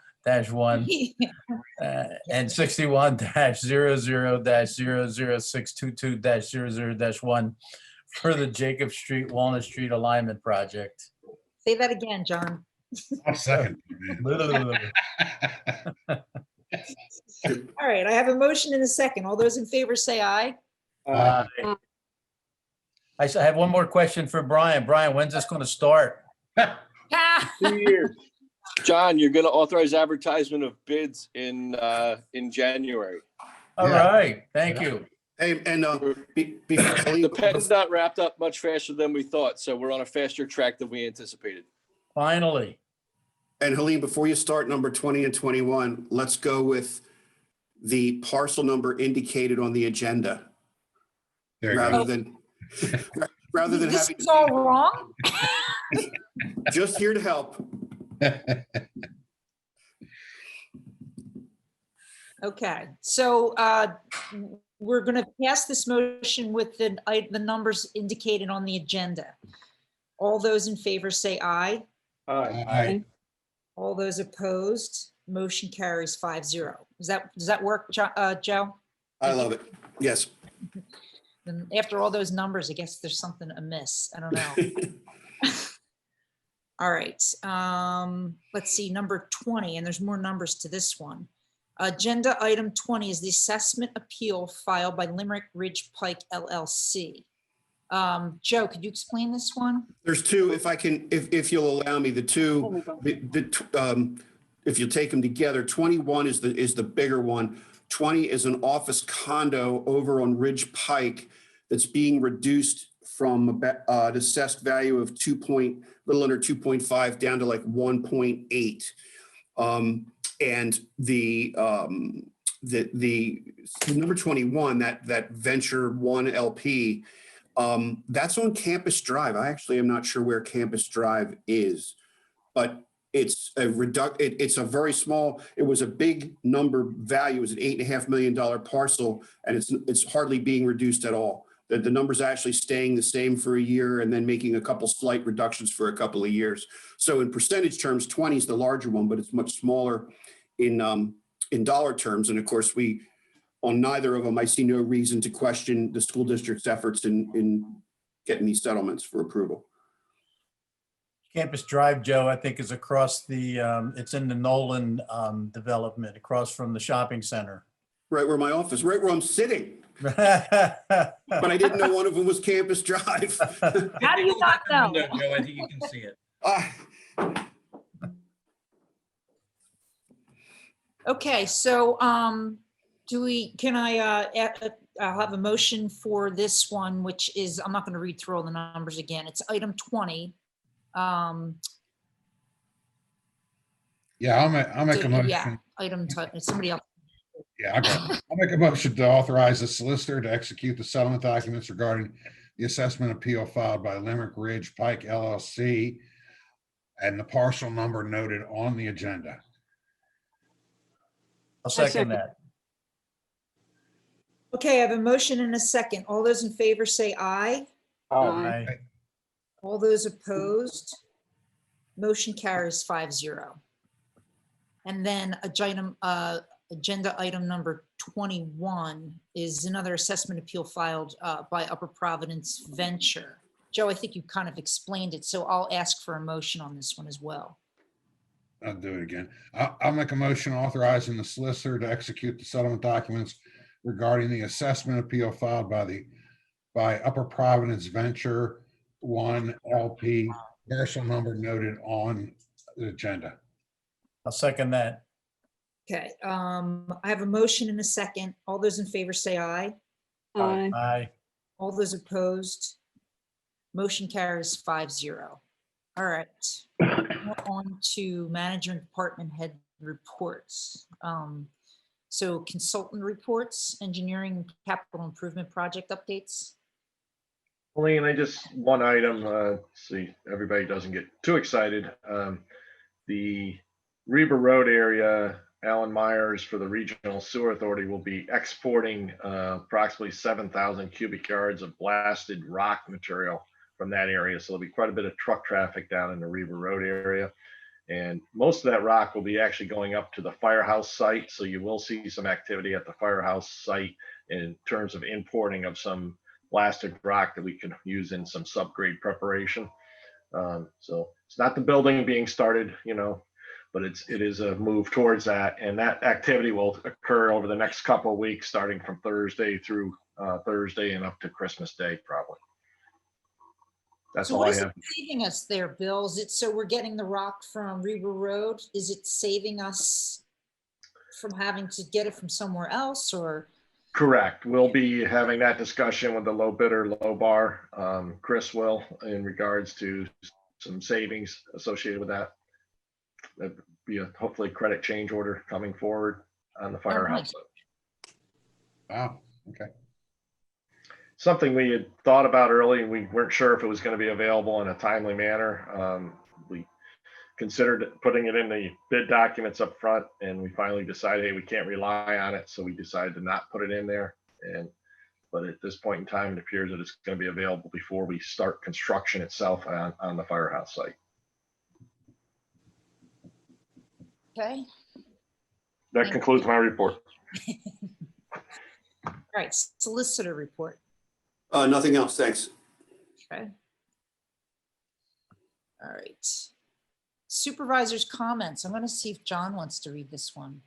and 61-00-00622-00-1 for the Jacob Street, Walnut Street alignment project. Say that again, John. I'll second. All right, I have a motion and a second. All those in favor say aye. I have one more question for Brian. Brian, when's this going to start? 2 years. John, you're going to authorize advertisement of bids in January. All right, thank you. Hey, and The pen's not wrapped up much faster than we thought, so we're on a faster track than we anticipated. Finally. And Helene, before you start number 20 and 21, let's go with the parcel number indicated on the agenda. There you rather go. than having This is all wrong? just here to help. Okay, so we're going to pass this motion with the numbers indicated on the agenda. All those in favor say aye. Aye. All those opposed, motion carries 5-0. Does that work, Joe? I love it. Yes. Then after all those numbers, I guess there's something amiss. I don't know. All right, let's see, number 20, and there's more numbers to this one. Agenda item 20 is the assessment appeal filed by Limerick Ridge Pike LLC. Joe, could you explain this one? There's two, if you'll allow me, the two, if you take them together, 21 is the bigger one. 20 is an office condo over on Ridge Pike that's being reduced from an assessed value of little under 2.5 down to like 1.8. And the number 21, that Venture 1 LP, That's on Campus Drive. I actually am not sure where Campus Drive is, but it's it's a very small, it was a big number value. It was an $8.5 million parcel, and it's hardly being reduced at all. The number's actually staying the same for a year and then making a couple slight reductions for a couple of years. So in percentage terms, 20 is the larger one, but it's much smaller in dollar terms. And of course, on neither of them, I see no reason to question the school district's efforts in getting these settlements for approval. Campus Drive, Joe, I think is across it's in the Nolan development, across from the shopping center. Right where my office, right where I'm sitting. But I didn't know one of them was Campus Drive. How do you not know? Joe, I think you can see it. Okay, so I'll have a motion for this one, which is, I'm not going to read through all the numbers again. It's item 20. Yeah, I'll make a motion. Yeah, somebody else. Yeah, I'll make a motion to authorize the solicitor to execute the settlement documents regarding the assessment appeal filed by Limerick Ridge Pike LLC and the parcel number noted on the agenda. I'll second that. Okay, I have a motion and a second. All those in favor say aye. Aye. All those opposed, motion carries 5-0. And then agenda item number 21 is another assessment appeal filed by Upper Providence Venture. Joe, I think you kind of explained it, so I'll ask for a motion on this one as well. I'll do it again. I'll make a motion authorizing the solicitor to execute the settlement documents regarding the assessment appeal filed by Upper Providence Venture 1 LP, parcel number noted on the agenda. I'll second that. Okay, I have a motion and a second. All those in favor say aye. Aye. Aye. All those opposed, motion carries 5-0. All right, now on to management department head reports. So consultant reports, engineering, and capital improvement project updates. Colleen, one item, see, everybody doesn't get too excited. The Reba Road area, Alan Myers for the Regional Sewer Authority will be exporting approximately 7,000 cubic yards of blasted rock material from that area. So there'll be quite a bit of truck traffic down in the Reba Road area. And most of that rock will be actually going up to the firehouse site. So you will see some activity at the firehouse site in terms of importing of some blasted rock that we could use in some subgrade preparation. So it's not the building being started, but it is a move towards that. And that activity will occur over the next couple of weeks, starting from Thursday through Thursday and up to Christmas Day, probably. That's So all what I is it have. saving us there, Bill? Is it so we're getting the rock from Reba Road? Is it saving us from having to get it from somewhere else, or? Correct. We'll be having that discussion with the low bidder, low bar. Chris will, in regards to some savings associated with that. That'd be a hopefully credit change order coming forward on the firehouse. Wow, okay. Something we had thought about early, and we weren't sure if it was going to be available in a timely manner. We considered putting it in the bid documents up front, and we finally decided, hey, we can't rely on it. So we decided to not put it in there. But at this point in time, it appears that it's going to be available before we start construction itself on the firehouse site. Okay. That concludes my report. All right, solicitor report. Nothing else, thanks. Okay. All right. Supervisor's comments. I'm going to see if John wants to read this one.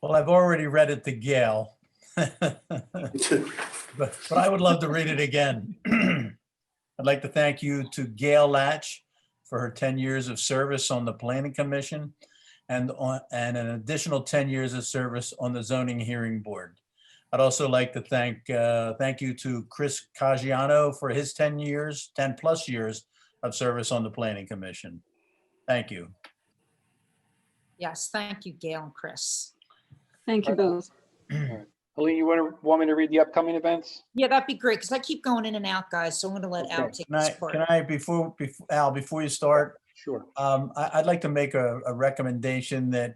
Well, I've already read it to Gail. but I would love to read it again. I'd like to thank you to Gail Latch for her 10 years of service on the Planning Commission and an additional 10 years of service on the Zoning Hearing Board. I'd also like to thank you to Chris Caggiano for his 10 plus years of service on the Planning Commission. Thank you. Yes, thank you, Gail and Chris. Thank you both. Helene, you want me to read the upcoming events? Yeah, that'd be great, because I keep going in and out, guys, so I'm gonna let Al Okay. take Can this I, part. can I, Al, before you start, Sure. I'd like to make a recommendation that,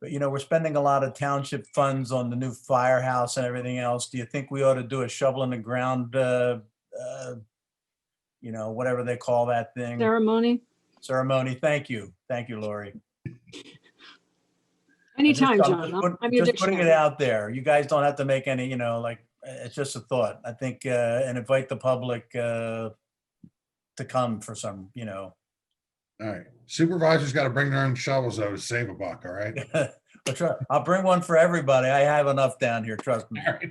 we're spending a lot of township funds on the new firehouse and everything else. Do you think we ought to do a shovel in the ground, whatever they call that thing? Ceremony. Thank you. Thank you, Lori. Anytime, I'm John. I'm your just putting it dictionary. out there. You guys don't have to make any, it's just a thought. I think, and invite the public to come for some, All right. Supervisors got to bring their own shovels though to save a buck, all right? I'll bring one for everybody. I have enough down here, trust me. All right.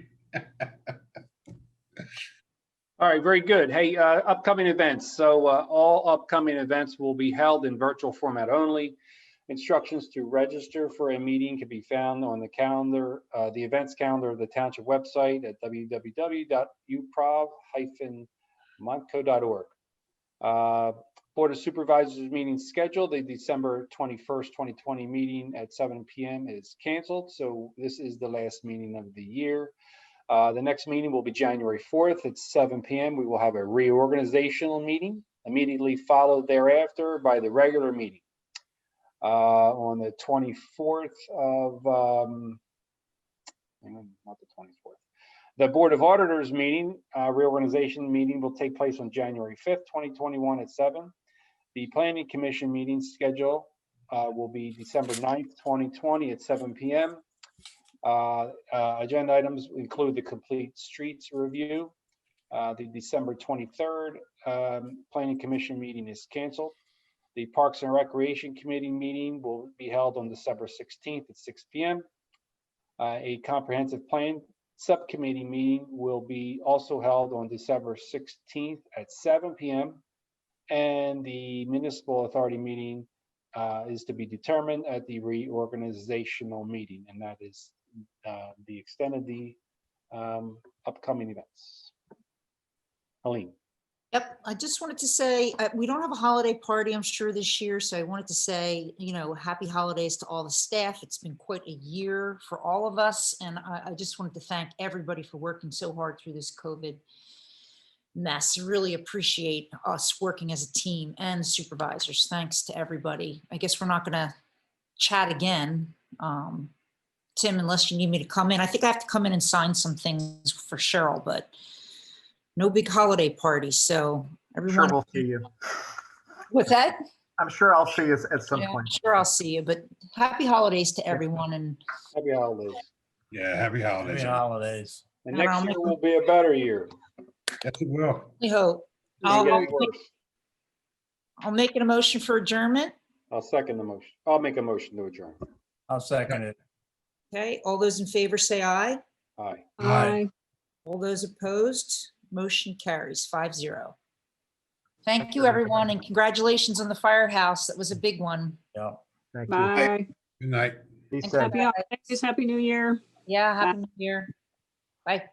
All right, very good. Hey, upcoming events. So all upcoming events will be held in virtual format only. Instructions to register for a meeting can be found on the calendar, the events calendar of the township website at www.uprov-montco.org. Board of Supervisors meeting scheduled. The December 21st, 2020 meeting at 7 p.m. is canceled. So this is the last meeting of the year. The next meeting will be January 4th at 7 p.m. We will have a reorganizational meeting, immediately followed thereafter by the regular meeting. On the 24th of, not the 24th. The Board of Auditors meeting, reorganization meeting will take place on January 5th, 2021 at 7. The Planning Commission meeting schedule will be December 9th, 2020 at 7 p.m. Agenda items include the complete streets review. The December 23rd Planning Commission meeting is canceled. The Parks and Recreation Committee meeting will be held on December 16th at 6 p.m. A comprehensive plan subcommittee meeting will be also held on December 16th at 7 p.m. And the municipal authority meeting is to be determined at the reorganizational meeting, and that is the extent of the upcoming events. Helene. Yep, I just wanted to say, we don't have a holiday party, I'm sure, this year, so I wanted to say, happy holidays to all the staff. It's been quite a year for all of us, and I just wanted to thank everybody for working so hard through this COVID mess. Really appreciate us working as a team, and supervisors. Thanks to everybody. I guess we're not gonna chat again. Tim, unless you need me to come in. I think I have to come in and sign some things for Cheryl, but no big holiday party, so everyone. Sure, we'll see you. What's that? I'm sure I'll see you at some Yeah, point. sure, I'll see you, but happy holidays to everyone, and Happy holidays. Yeah, happy holidays. Happy holidays. And next year will be a better year. Yes, it will. I hope. It's getting worse. I'll make an motion for adjournment. I'll second the motion. I'll make a motion to adjourn. I'll second it. Okay, all those in favor say aye. Aye. Aye. All those opposed, motion carries 5-0. Thank you, everyone, and congratulations on the firehouse. That was a big one. Yeah. Thank you. Bye. Good night. Be Thanks, safe. Happy holidays. Happy New Year. Yeah, happy New Year. Bye.